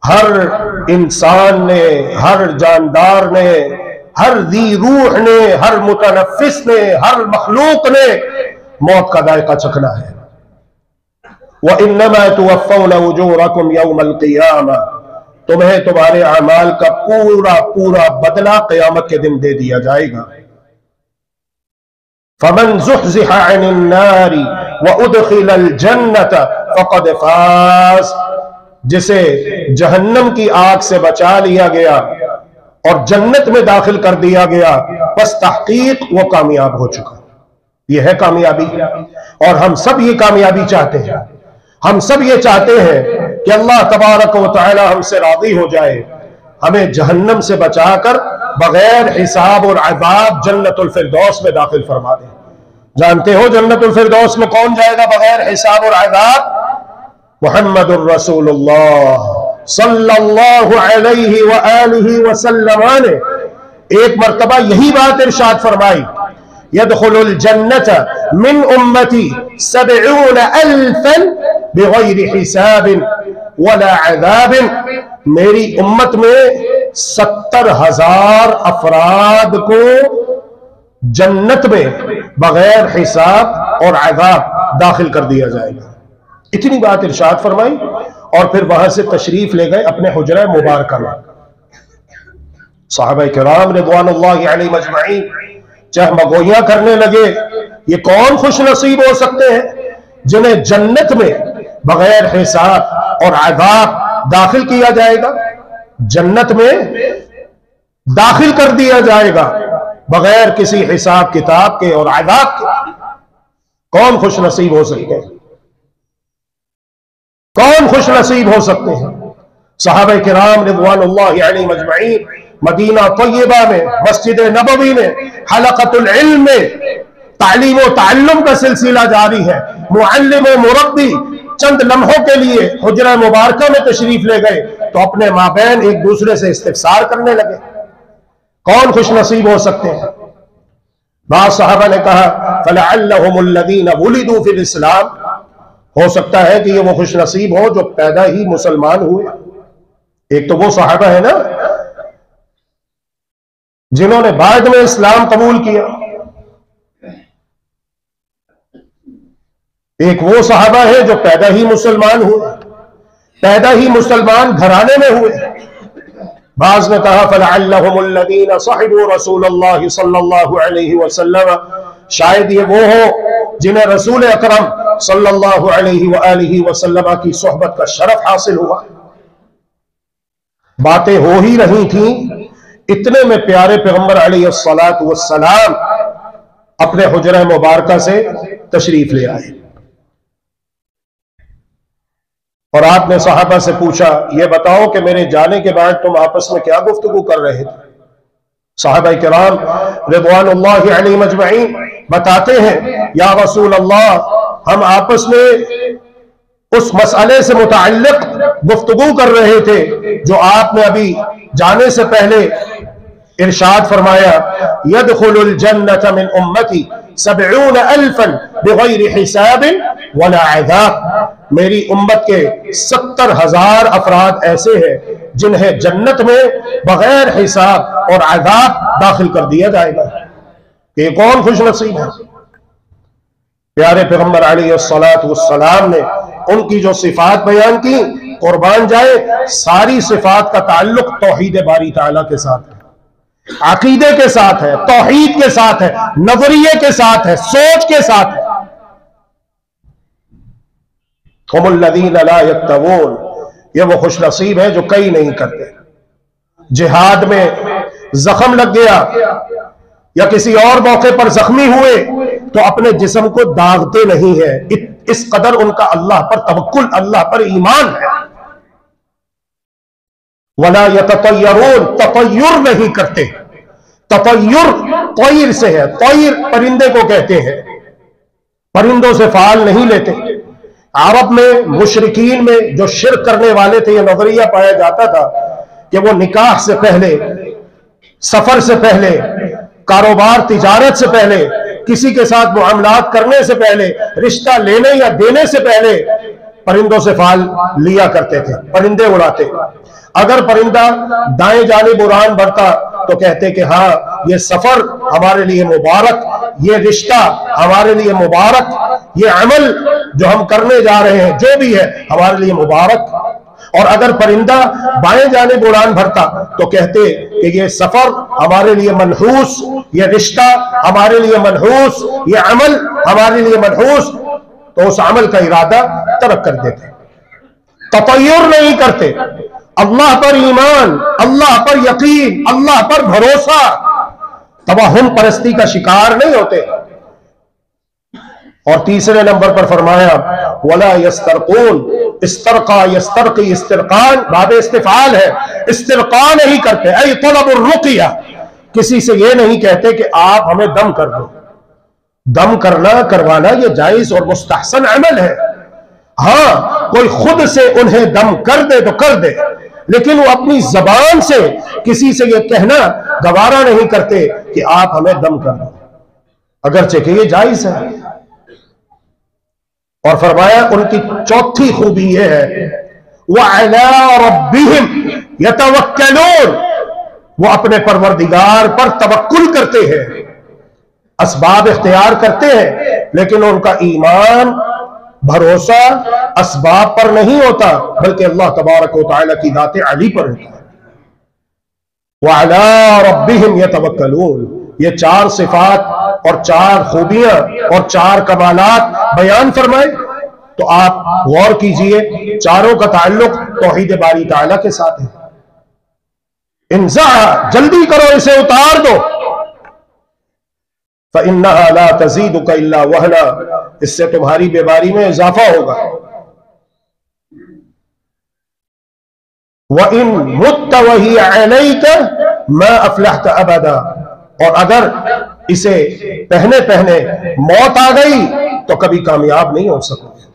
हर इंसान ने, हर जानदार ने, हर दी रूह ने, हर मुतनफ्फिस ने, हर मखलूक ने मौत का जायका चखना है। व इन्नमा तुवफ़्फ़ौना उजूरकुम यौमल क़ियामा, तुम्हें तुम्हारे अमाल का पूरा पूरा बदला क़यामत के दिन दे दिया जाएगा। फमन ज़ुहज़िहा अनिन नारी व उदखिलल जन्नत फ़क़द फ़ाज़, जिसे जहन्नम की आग से बचा लिया गया और जन्नत में दाखिल कर दिया गया, बस तहकीक वो कामयाब हो चुका। ये है कामयाबी। और हम सब ये कामयाबी चाहते हैं। हम सब ये चाहते हैं कि अल्लाह तबारक व तआला हमसे राज़ी हो जाए, हमें जहन्नम से बचाकर बगैर हिसाब और अज़ाब जन्नतुल फिरदौस में दाखिल फरमा दे। जानते हो जन्नतुल फिरदौस में कौन जाएगा बगैर हिसाब और अज़ाब? मुहम्मदुर रसूलुल्लाह सल्लल्लाहु अलैहि व आलिहि वसल्लम ने एक मर्तबा यही बात इरशाद फरमाई, यदखुलुल जन्नत मिन उम्मती 70 अल्फन बिगैरि हिसाबिन वला अज़ाबिन, मेरी उम्मत में 70,000 अफराद को जन्नत में बगैर हिसाब और अज़ाब दाखिल कर दिया जाएगा। इतनी बात इरशाद फरमाई और फिर वहां से तशरीफ ले गए अपने हुजरा मुबारक में। सहाबा किराम रिज़वानुल्लाहि अलैहिम अजमईन चहमगोइयां करने लगे, ये कौन खुश नसीब हो सकते हैं जिन्हें जन्नत में बगैर हिसाब और अज़ाब दाखिल किया जाएगा, जन्नत में दाखिल कर दिया जाएगा बगैर किसी हिसाब किताब के और अज़ाब के। कौन खुश नसीब हो सकते हैं? कौन खुश नसीब हो सकते हैं? सहाबा किराम रिज़वानुल्लाहि अलैहिम अजमईन मदीना तय्यबा में, मस्जिद नबवी में, हलक़तुल इल्म में तालीम व ताल्लुम का सिलसिला जारी है। मुअल्लिम व मुरब्बी चंद लम्हों के लिए हुजरा मुबारका में तशरीफ ले गए तो अपने माबैन एक दूसरे से इस्तिफ़सार करने लगे। कौन खुश नसीब हो सकते हैं? बाद साहबा ने कहा फलअल्लहुमुल्लज़ीना वुलिदू फिल इस्लाम, हो सकता है कि ये वो खुश नसीब हो जो पैदा ही मुसलमान हुए। एक तो वो साहबा है ना जिन्होंने बाद में इस्लाम कबूल किया, एक वो साहबा है जो पैदा ही मुसलमान हुए, पैदा ही मुसलमान घराने में हुए, बाज़ ने कहा फलअल्लहुमुल्लज़ीना सहिबू रसूलल्लाह सल्लल्लाहु अलैहि वसल्लम, शायद ये वो हो जिन्हें रसूल अकरम सल्लल्लाहु अलैहि वसल्लम की सोहबत का शरफ हासिल हुआ। बातें हो ही रही थी, इतने में प्यारे पैगंबर अलैहिस्सलातु वस्सलाम अपने हुजरा मुबारका से तशरीफ ले आए और आपने सहाबा से पूछा, यह बताओ कि मेरे जाने के बाद तुम आपस में क्या गुफ्तगू कर रहे थे। सहाबा किराम रिज़वानुल्लाहि अलैहिम अजमईन बताते हैं, या रसूल अल्लाह, हम आपस में उस मसले से मुताल्लिक गुफ्तगू कर रहे थे जो आपने अभी जाने से पहले इरशाद फरमाया, यदखुलुल जन्नत मिन उम्मती 70,000 बिगैर हिसाबिन वला अज़ाब। मेरी उम्मत के 70,000 अफराद ऐसे हैं जिन्हें जन्नत में बगैर हिसाब और अज़ाब दाखिल कर दिया जाएगा। ये कौन खुश नसीब है। प्यारे पैगंबर अलैहिस्सलातु वस्सलाम ने उनकी जो सिफात बयान की, कुर्बान जाए, सारी सिफात का ताल्लुक तौहीद बारी ताला के साथ है, अकीदे के साथ है, तौहीद के साथ है, नजरिए के साथ है, सोच के साथ है। हुमुल्लज़ीना ला यक्तवून, ये वो खुश नसीब है जो कई नहीं करते। जिहाद में जख्म लग गया या किसी और मौके पर जख्मी हुए तो अपने जिस्म को दागते नहीं है। इस कदर उनका अल्लाह पर तवक्कुल, अल्लाह पर ईमान है। वला यततय्यरून, ततय्युर नहीं करते। ततय्युर तैर से है, तैर परिंदे को कहते हैं, परिंदों से फाल नहीं लेते। अरब में मुशरिकीन में जो शिर्क करने वाले थे, यह नजरिया पाया जाता था कि वो निकाह से पहले, सफर से पहले, कारोबार तिजारत से पहले, किसी के साथ मुआमलात करने से पहले, रिश्ता लेने या देने से पहले परिंदों से फाल लिया करते थे, परिंदे उड़ाते। अगर परिंदा दाएं जानिब उड़ान भरता तो कहते कि हाँ, ये सफर हमारे लिए मुबारक, ये रिश्ता हमारे लिए मुबारक, ये अमल जो हम करने जा रहे हैं जो भी है हमारे लिए मुबारक। और अगर परिंदा बाएं जानिब उड़ान भरता तो कहते कि ये सफर हमारे लिए मनहूस, ये रिश्ता हमारे लिए मनहूस, ये अमल हमारे लिए मनहूस, तो उस अमल का इरादा तर्क कर देते। ततय्युर नहीं करते। अल्लाह पर ईमान, अल्लाह पर यकीन, अल्लाह पर भरोसा, तवहुम परस्ती का शिकार नहीं होते। और तीसरे नंबर पर फरमाया, वला यस्तरकून, इस्तरका यस्तरकी, इस्तिरकान बाब इस्तिफाल है, इस्तिरका नहीं करते। ऐ तलबुर रुक़या, किसी से ये नहीं कहते कि आप हमें दम कर दो। दम करना, करवाना ये जायज और मुस्तहसन अमल है। हाँ, कोई खुद से उन्हें दम कर दे तो कर दे, लेकिन वो अपनी जबान से किसी से ये कहना गवारा नहीं करते कि आप हमें दम कर दो, अगरचे कि ये जायज है। और फरमाया उनकी चौथी खूबी यह है, व अला रब्बिहिम यतवक्कलून, वो अपने परवरदिगार पर तवक्कुल करते हैं, असबाब इख्तियार करते हैं, लेकिन उनका ईमान, भरोसा असबाब पर नहीं होता बल्कि अल्लाह तबारक व तआला की दाते अली पर होता है। व अला रब्बिहिम यतवक्कलून, ये चार सिफात और चार खूबियां और चार कमालात बयान फरमाए तो आप गौर कीजिए, चारों का ताल्लुक तौहीद बारी ताला के साथ है। इंजा, जल्दी करो, इसे उतार दो। फ़इन्नहा ला तज़ीदुका इल्ला वहना, इससे तुम्हारी बीमारी में इजाफा होगा। व इन मुत्त वही अलैका मा अफ़लहत अबदा, और अगर इसे पहने पहने मौत आ गई तो कभी कामयाब नहीं हो सकोगे।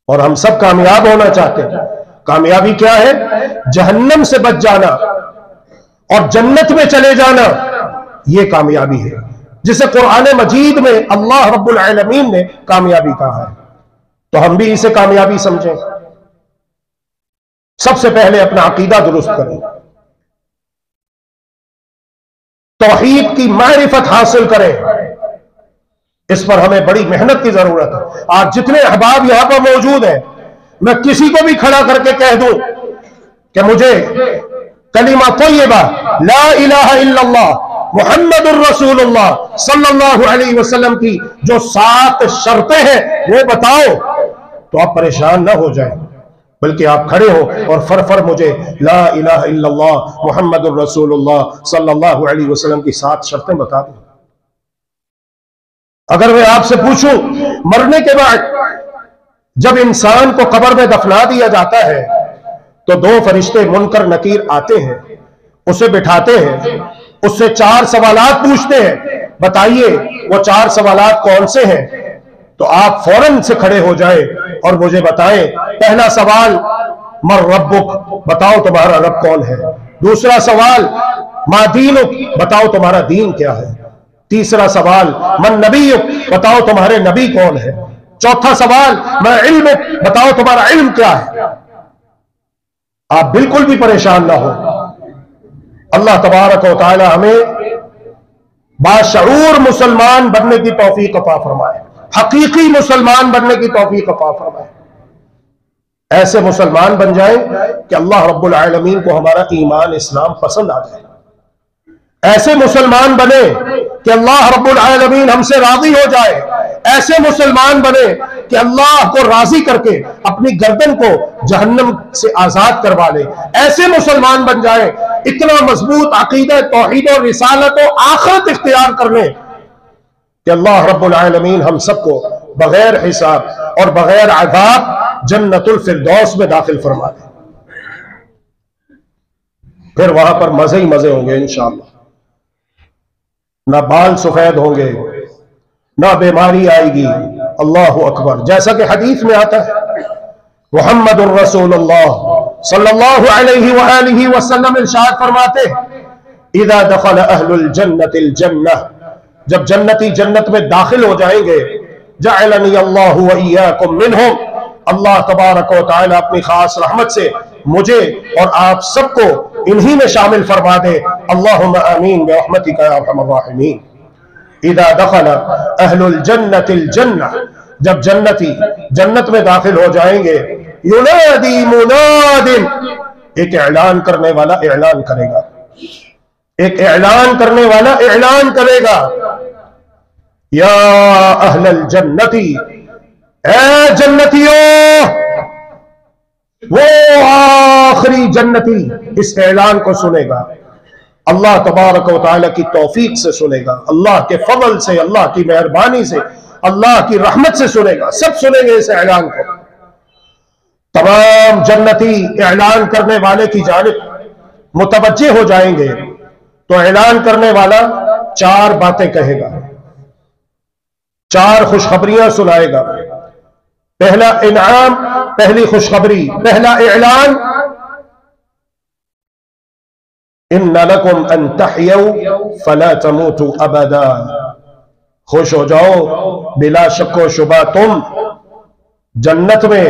और हम सब कामयाब होना चाहते हैं। कामयाबी क्या है? जहन्नम से बच जाना और जन्नत में चले जाना, यह कामयाबी है, जिसे कुरान मजीद में अल्लाह रब्बुल आलमीन ने कामयाबी कहा है। तो हम भी इसे कामयाबी समझें। सबसे पहले अपना अकीदा दुरुस्त करें, तौहीद की मारिफत हासिल करें। इस पर हमें बड़ी मेहनत की जरूरत है। आज जितने अहबाब यहां पर मौजूद हैं, मैं किसी को भी खड़ा करके कह दूं कि मुझे कलिमा तय्यबा ला इलाहा इल्लल्लाह मुहम्मदुर रसूलुल्लाह सल्लल्लाहु अलैहि वसल्लम की जो 7 शर्तें हैं वो बताओ, तो आप परेशान ना हो जाएं, बल्कि आप खड़े हो और फर मुझे ला इलाहा इल्लल्लाह मुहम्मदुर रसूलुल्लाह सल्लल्लाहु अलैहि वसल्लम की 7 शर्तें बता दो। अगर मैं आपसे पूछूं, मरने के बाद जब इंसान को कब्र में दफना दिया जाता है तो 2 फरिश्ते मुनकर नकीर आते हैं, उसे बिठाते हैं, उससे 4 सवालात पूछते हैं, बताइए वो 4 सवालात कौन से हैं? तो आप फौरन से खड़े हो जाए और मुझे बताएं। पहला सवाल मर रब्बुक, बताओ तुम्हारा रब कौन है। दूसरा सवाल मा दीनुक, बताओ तुम्हारा दीन क्या है। तीसरा सवाल मन नबीयुक, बताओ तुम्हारे नबी कौन है। चौथा सवाल मैं इल्मुक, बताओ तुम्हारा इल्म क्या है। आप बिल्कुल भी परेशान ना हो। अल्लाह तबारक व तआला हमें बाशऊर मुसलमान बनने की तौफीक अता फरमाए, हकीकी मुसलमान बनने की तौफीक अता फरमाए। ऐसे मुसलमान बन जाए कि अल्लाह रब्बुल आलमीन को हमारा ईमान इस्लाम पसंद आ जाए। ऐसे मुसलमान बने कि अल्लाह रब्बुल आलमीन हमसे राजी हो जाए। ऐसे मुसलमान बने कि अल्लाह को राजी करके अपनी गर्दन को जहन्नम से आजाद करवा ले। ऐसे मुसलमान बन जाए, इतना मजबूत अकीदा तौहीद और रिसालत और आखिरत इख्तियार कर ले कि अल्लाह रब्बुल आलमीन हम सबको बगैर हिसाब और बगैर अज़ाब जन्नतुल फिरदौस में दाखिल फरमा दे। फिर वहां पर मजे ही मजे होंगे इंशाअल्लाह। ना बाल सफेद होंगे, ना बीमारी आएगी। अल्लाह अकबर। जैसा कि हदीस में आता है, मुहम्मदुर रसूलुल्लाह सल्लल्लाहु अलैहि वआलिहि वसल्लम इरशाद फरमाते, इज़ा दखल अहलुल जन्नतिल जन्नह, जब जन्नती जन्नत में दाखिल हो जाएंगे, जअलनी अल्लाहु व इय्याकुम मिनहुम, अल्लाह तबारक व तआला अपनी खास रहमत से मुझे और आप सबको इन्हीं में शामिल फरमा दे। अल्लाहुम्मा आमीन बिरहमतिका या अरहमर राहिमीन। इज़ा दखल अहलुल जन्नतिल जन्नह, जब जन्नती जन्नत में दाखिल हो जाएंगे, युनादी मुनादिन, एक ऐलान करने वाला ऐलान करेगा, एक ऐलान करने वाला ऐलान करेगा, या अहलल जन्नती, ऐ जन्नतियों। वो आखिरी जन्नती इस ऐलान को सुनेगा, अल्लाह तबारक व तआला की तौफीक से सुनेगा, अल्लाह के फजल से, अल्लाह की मेहरबानी से, अल्लाह की रहमत से सुनेगा। सब सुनेंगे इस ऐलान को। तमाम जन्नती ऐलान करने वाले की जानिब मुतवज्जे हो जाएंगे। तो ऐलान करने वाला 4 बातें कहेगा, 4 खुशखबरियां सुनाएगा। पहला इनाम, पहली खुशखबरी, पहला ऐलान, इन्ना लकुम अन तहयौ फला तमूतु अबदा, खुश हो जाओ, बिला शक व शुबा तुम जन्नत में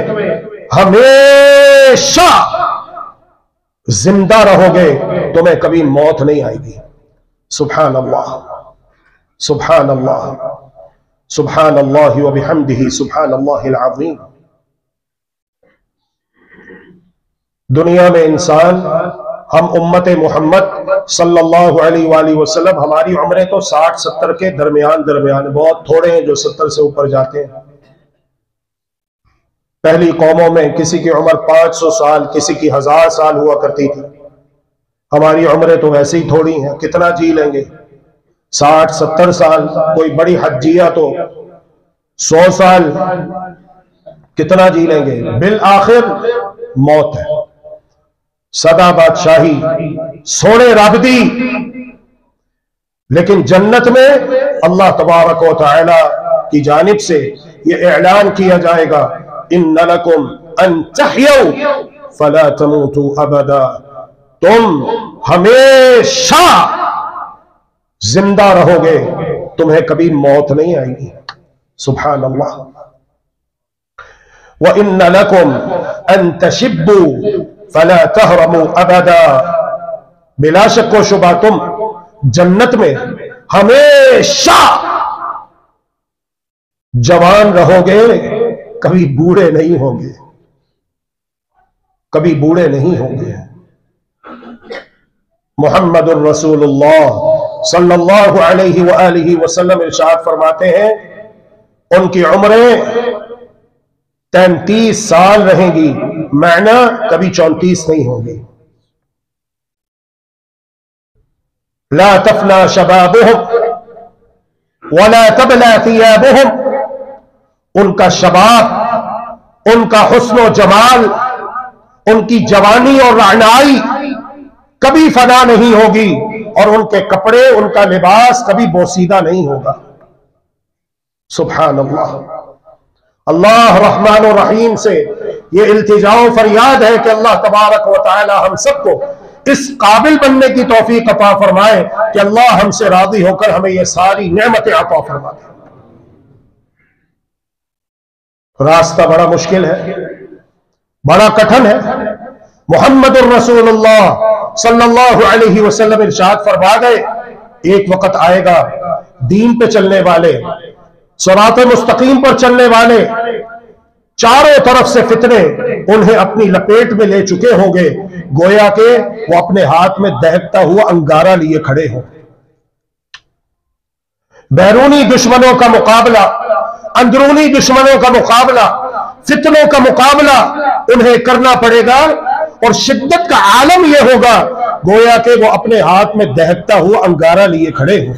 हमेशा जिंदा रहोगे, तुम्हें कभी मौत नहीं आएगी। सुभान अल्लाह, सुभान अल्लाह, सुभान अल्लाह व बिहम्दिही, सुभान अल्लाहिल अज़ीम। दुनिया में इंसान, हम उम्मत मोहम्मद सल्लल्लाहु अलैहि वसल्लम, हमारी उम्रें तो 60-70 के दरमियान, बहुत थोड़े हैं जो 70 से ऊपर जाते हैं। पहली कौमों में किसी की उम्र 500 साल, किसी की 1000 साल हुआ करती थी। हमारी उम्रें तो वैसे ही थोड़ी हैं, कितना जी लेंगे? 60-70 साल। कोई बड़ी हज्जिया तो 100 साल, कितना जी लेंगे? बिल आखिर मौत है। सदा बादशाही, सोने राबदी। लेकिन जन्नत में अल्लाह तबारक व तआला की जानिब से यह ऐलान किया जाएगा, इन्ना लकुम अन तहयौ फला तमूतु अबदा, तुम हमेशा जिंदा रहोगे, तुम्हें कभी मौत नहीं आएगी। सुभान अल्लाह। व इन्ना लकुम अन तशिब्बु फला तहरमु अबदा, बिला शक व शुबा तुम जन्नत में हमेशा जवान रहोगे, कभी बूढ़े नहीं होंगे, कभी बूढ़े नहीं होंगे। मुहम्मदुर रसूलुल्लाह सल्लल्लाहु अलैहि वआलिहि वसल्लम इरशाद फरमाते हैं, उनकी उम्रें 33 साल रहेंगी, माना कभी 34 नहीं होगी। ला तफना शबाबुहुम वला तबला थियाबुहुम, उनका शबाब, उनका हुस्न जमाल, उनकी जवानी और रानाई कभी फना नहीं होगी, और उनके कपड़े, उनका लिबास कभी बोसीदा नहीं होगा। सुभान अल्लाह। अल्लाह रहमान और रहीम से ये इल्तिजाओ फरियाद है कि अल्लाह तबारक व तआला हम सबको इस काबिल बनने की तौफीक अता फरमाए कि अल्लाह हमसे राजी होकर हमें ये सारी नेमतें अता फरमा दे। रास्ता बड़ा मुश्किल है, बड़ा कठिन है। मुहम्मदुर रसूलुल्लाह सल्लल्लाहु अलैहि वसल्लम इरशाद फरमा गए, एक वक्त आएगा दीन पे चलने वाले, सिरात मुस्तकीम पर चलने वाले, चारों तरफ से फितने उन्हें अपनी लपेट में ले चुके होंगे, गोया के वो अपने हाथ में दहकता हुआ अंगारा लिए खड़े हों। बैरूनी दुश्मनों का मुकाबला, अंदरूनी दुश्मनों का मुकाबला, फितनों का मुकाबला उन्हें करना पड़ेगा, और शिद्दत का आलम यह होगा गोया के वो अपने हाथ में दहकता हुआ अंगारा लिए खड़े हों।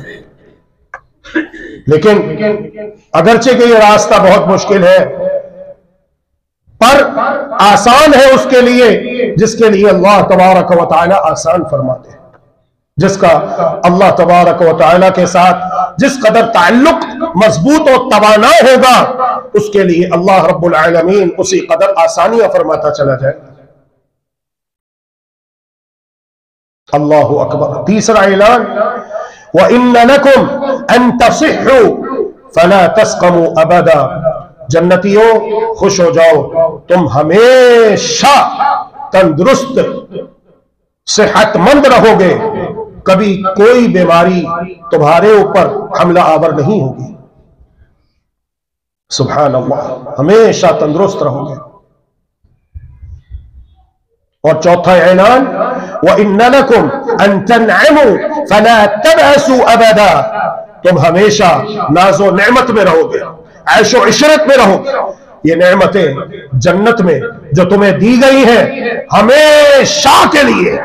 लेकिन अगरचे कि यह रास्ता बहुत मुश्किल है, पर आसान है उसके लिए जिसके लिए अल्लाह तबारक व तआला आसान फरमाते हैं, जिसका अल्लाह तबारक व तआला के साथ जिस कदर ताल्लुक मजबूत और तवाना होगा, उसके लिए अल्लाह रब्बुल आलमीन उसी कदर आसानियां फरमाता चला जाए। अल्लाहु अकबर। तीसरा ऐलान, व इन्न लकुम अन तसिहु फला तस्कमु अबदा, जन्नतियों खुश हो जाओ, तुम हमेशा तंदुरुस्त सेहतमंद रहोगे, कभी कोई बीमारी तुम्हारे ऊपर हमला आवर नहीं होगी। सुभान अल्लाह, हमेशा तंदुरुस्त रहोगे। और चौथा ऐलान, व इन्न लकुम अन तनअमु फला तबअसु अबदा, तुम हमेशा नाज़ो नेमत में रहोगे, ऐशो इशरत में रहोगे। ये नेमतें जन्नत में जो तुम्हें दी गई हैं हमेशा के लिए।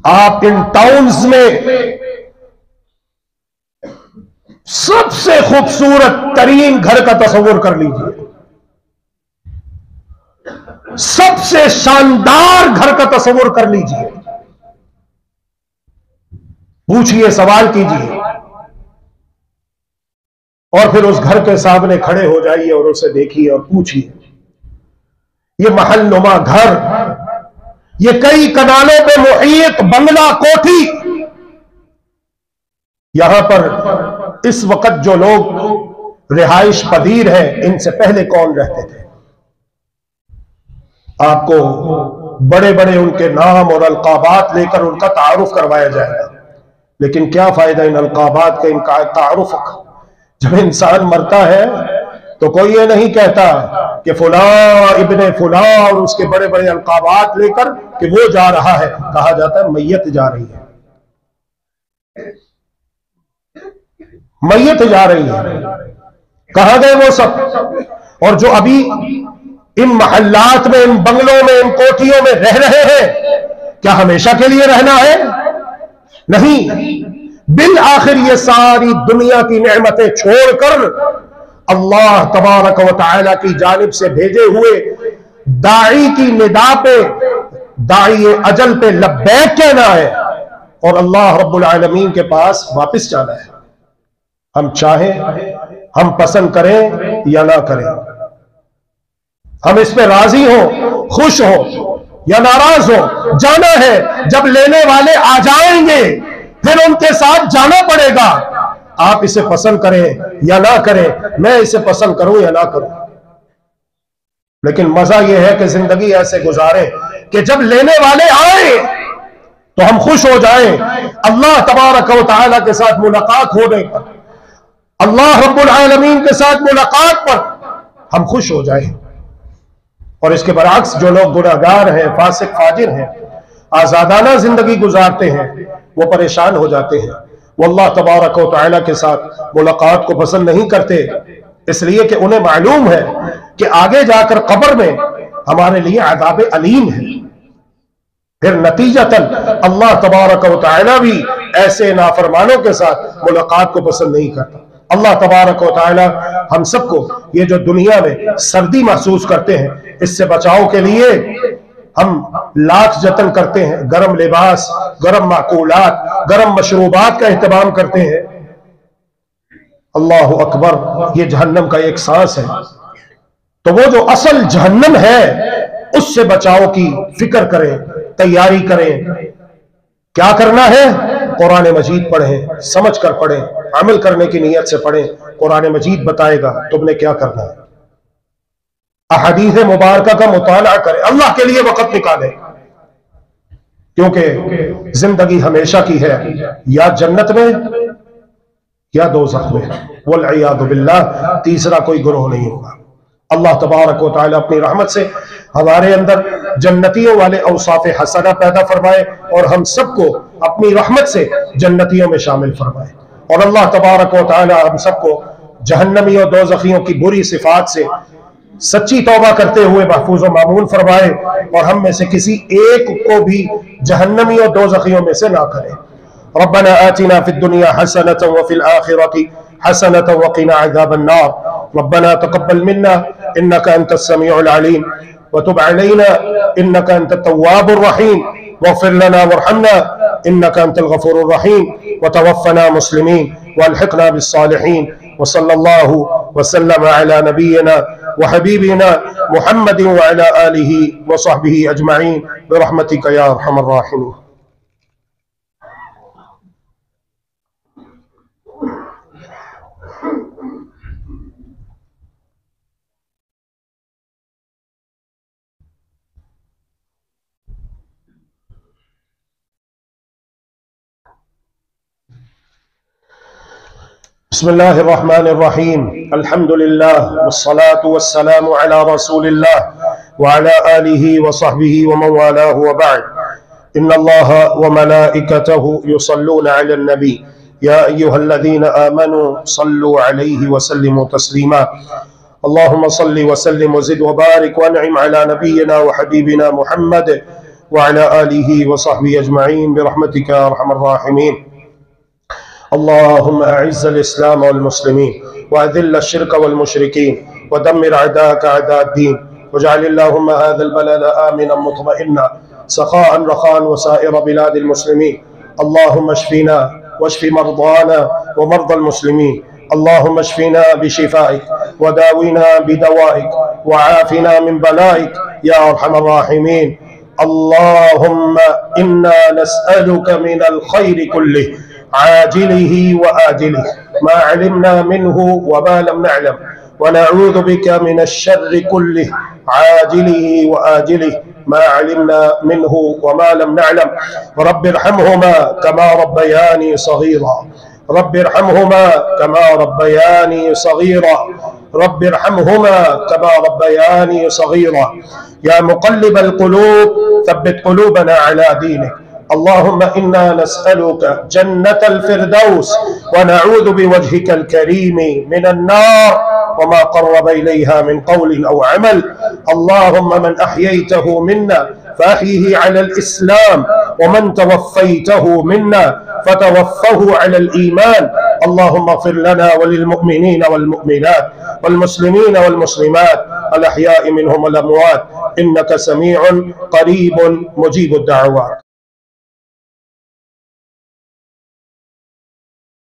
आप इन टाउन्स में सबसे खूबसूरत तरीन घर का तस्वीर कर लीजिए, सबसे शानदार घर का तस्वीर कर लीजिए, पूछिए, सवाल कीजिए, और फिर उस घर के सामने खड़े हो जाइए और उसे देखिए और पूछिए, ये महलनुमा घर, ये कई कनालों पे मुहीत बंगला कोठी, यहां पर इस वक्त जो लोग रिहाइश पदीर हैं, इनसे पहले कौन रहते थे? आपको बड़े बड़े उनके नाम और अलकाबात लेकर उनका तारुफ करवाया जाएगा, लेकिन क्या फायदा इन अलकाबात का, इनका तारुफ का? जब इंसान मरता है तो कोई ये नहीं कहता कि फुला इब्ने फुला और उसके बड़े बड़े अलकाबात लेकर कि वो जा रहा है, कहा जाता है मैयत जा रही है, मैयत जा रही है। कहां गए वो सब? और जो अभी इन महल्लात में, इन बंगलों में, इन कोठियों में रह रहे हैं, क्या हमेशा के लिए रहना है? नहीं, बिल आखिर ये सारी दुनिया की नेमतें छोड़कर अल्लाह तबारक व तआला की जानिब से भेजे हुए दाई की निदा पे, दाई अजल पे लब्बैक कहना है और अल्लाह रब्बुल आलमीन के पास वापस जाना है। हम चाहें, हम पसंद करें या ना करें, हम इस पे राजी हो, खुश हो या नाराज हो, जाना है। जब लेने वाले आ जाएंगे फिर उनके साथ जाना पड़ेगा। आप इसे पसंद करें या ना करें, मैं इसे पसंद करूं या ना करूं, लेकिन मजा यह है कि जिंदगी ऐसे गुजारें कि जब लेने वाले आए तो हम खुश हो जाएं। अल्लाह तबारक व तआला के साथ मुलाकात होने पर, अल्लाह रब्बुल आलमीन के साथ मुलाकात पर हम खुश हो जाएं। और इसके बरअक्स जो लोग गुनाहगार हैं, फासिक फाजिर हैं, आजादाना जिंदगी गुजारते हैं, वो परेशान हो जाते हैं। वो अल्लाह तबारक व तआला के साथ मुलाकात को पसंद नहीं करते, इसलिए कि उन्हें मालूम है कि आगे जाकर कब्र में हमारे लिए अज़ाब अलीम है। फिर नतीजतन अल्लाह तबारक व तआला भी ऐसे नाफरमानों के साथ मुलाकात को पसंद नहीं करता। अल्लाह तबारक व तआला हम सबको ये जो दुनिया में सर्दी महसूस करते हैं, इससे बचाव के लिए हम लाख जतन करते हैं, गर्म लिबास, गर्म माकूलात, गर्म मशरूबात का एहतमाम करते हैं। अल्लाह अकबर, ये जहन्नम का एक सांस है। तो वो जो असल जहन्नम है उससे बचाव की फिक्र करें, तैयारी करें। क्या करना है? कुरान मजीद पढ़ें, समझ कर पढ़ें, अमल करने की नीयत से पढ़ें। कुरान मजीद बताएगा तुमने क्या करना है। अहदीस मुबारका का मुताला करें, अल्लाह के लिए वक्त निकालें, क्योंकि जिंदगी हमेशा की है, या जन्नत में या दोज़ख में, वल्इयाज़ु बिल्लाह। तीसरा कोई गुरोह नहीं होगा। अल्लाह तबारक व तआला अपनी रहमत से हमारे अंदर जन्नतियों वाले औसाफ हसना पैदा फरमाए और हम सबको अपनी रहमत से जन्नतियों में शामिल फरमाए। और अल्लाह तबारक व तआला हम सबको जहन्नमियों दोज़खियों की बुरी सिफात से सच्ची तौबा करते हुए महफूज व मामून फरमाए और हम में से किसी एक को भी जहन्नमियों दोज़खियों में से ना करे। रब्बना आतिना फिद दुनिया हसनतन व फिल आखिरति हसनतन व क़िना अज़ाबन नार। रब्बना तक़ब्बल मिन्ना इन्नका अंतस समीउल अलीम व तुब अलैना इन्नका अंतत तव्वाबुर रहीम वग़फ़िर लना वरहमना इन्नका अंतल गफ़ूरुर रहीम व तवफ़्फ़ना मुस्लिमीन व अल्हिक़ना बिस्सालिहीन व सल्लल्लाहु व सल्लम अला नबिय्यिना व हबीबिना मुहम्मदिन व अला आलिहि व सहबिहि अजमईन बिरहमतिका या अरहमर राहिमीन। बिस्मिल्लाहिर्रहमानिर्रहीम अल्हम्दुलिल्लाह वस्सलातु वस्सलामु अला रसूलिल्लाह व अला आलिहि व सहबिहि व मन वालाहु व बअद। इन्नल्लाहा व मलाइकतहु युसल्लूना अलन नबी या अय्युहल्लज़ीना आमनू सल्लू अलैहि व सल्लिमू तस्लीमा। अल्लाहुम्मा सल्लि व सल्लिम व ज़िद व बारिक व अनइम अला नबिय्यिना व हबीबिना मुहम्मद व अला आलिहि व सहबिहि अजमईन बिरहमतिका या अरहमर राहिमीन। अल्लाहुम्मा अइज़्ज़िल इस्लाम वल मुस्लिमीन व अज़िल्ल शिर्क वल मुशरिकीन व दम्मिर अअदाअका अअदाअद्दीन वजअलिल्लाहुम्मा हाज़ल बलदा आमिनन मुतमइन्ना सखाअन रखाअन व साइर बिलादिल मुस्लिमीन। अल्लाहुम्मा अश्फिना वश्फि मर्दाना व मर्दल मुस्लिमीन। अल्लाहुम्मा अश्फिना बिशिफाइक व दावीना बिदवाइक व आफिना मिन बलाइक या अरहमर राहिमीन। अल्लाहुम्मा इन्ना नस्अलुका मिनल खैरि कुल्लिहि आजिलिही व आजिलिही मा अलिमना मिन्हु व मा लम नअलम व नऊज़ु बिका मिनश शर्रि कुल्लिही आजिलिही व आजिलिही मा अलिमना मिन्हु व मा लम नअलम। रब्बिरहमहुमा कमा रब्बयानी सगीरा। रब्बिरहमहुमा कमा रब्बयानी सगीरा। रब्बिरहमहुमा कमा रब्बयानी सगीरा। या मुक़ल्लिबल क़ुलूब थब्बित क़ुलूबना अला दीनिक। अल्लाहुम्मा इन्ना नस्अलुका जन्नतल फिरदौस व नऊज़ु बिवजहिकल करीम मिनन नार व मा क़र्रब इलैहा मिन क़ौलिन औ अमल। अल्लाहुम्मा मन अहयैतहु मिन्ना फ़अहयिही अलल इस्लाम व मन तवफ़्फ़ैतहु मिन्ना फ़तवफ़्फ़हु अलल ईमान। अल्लाहुम्मा इग़फ़िर लना व लिल मुअमिनीन वल मुअमिनात वल मुस्लिमीन वल मुस्लिमात अल अहयाइ मिनहुम वल अमवात इन्नका समीउन क़रीबुन मुजीबुद दअवात।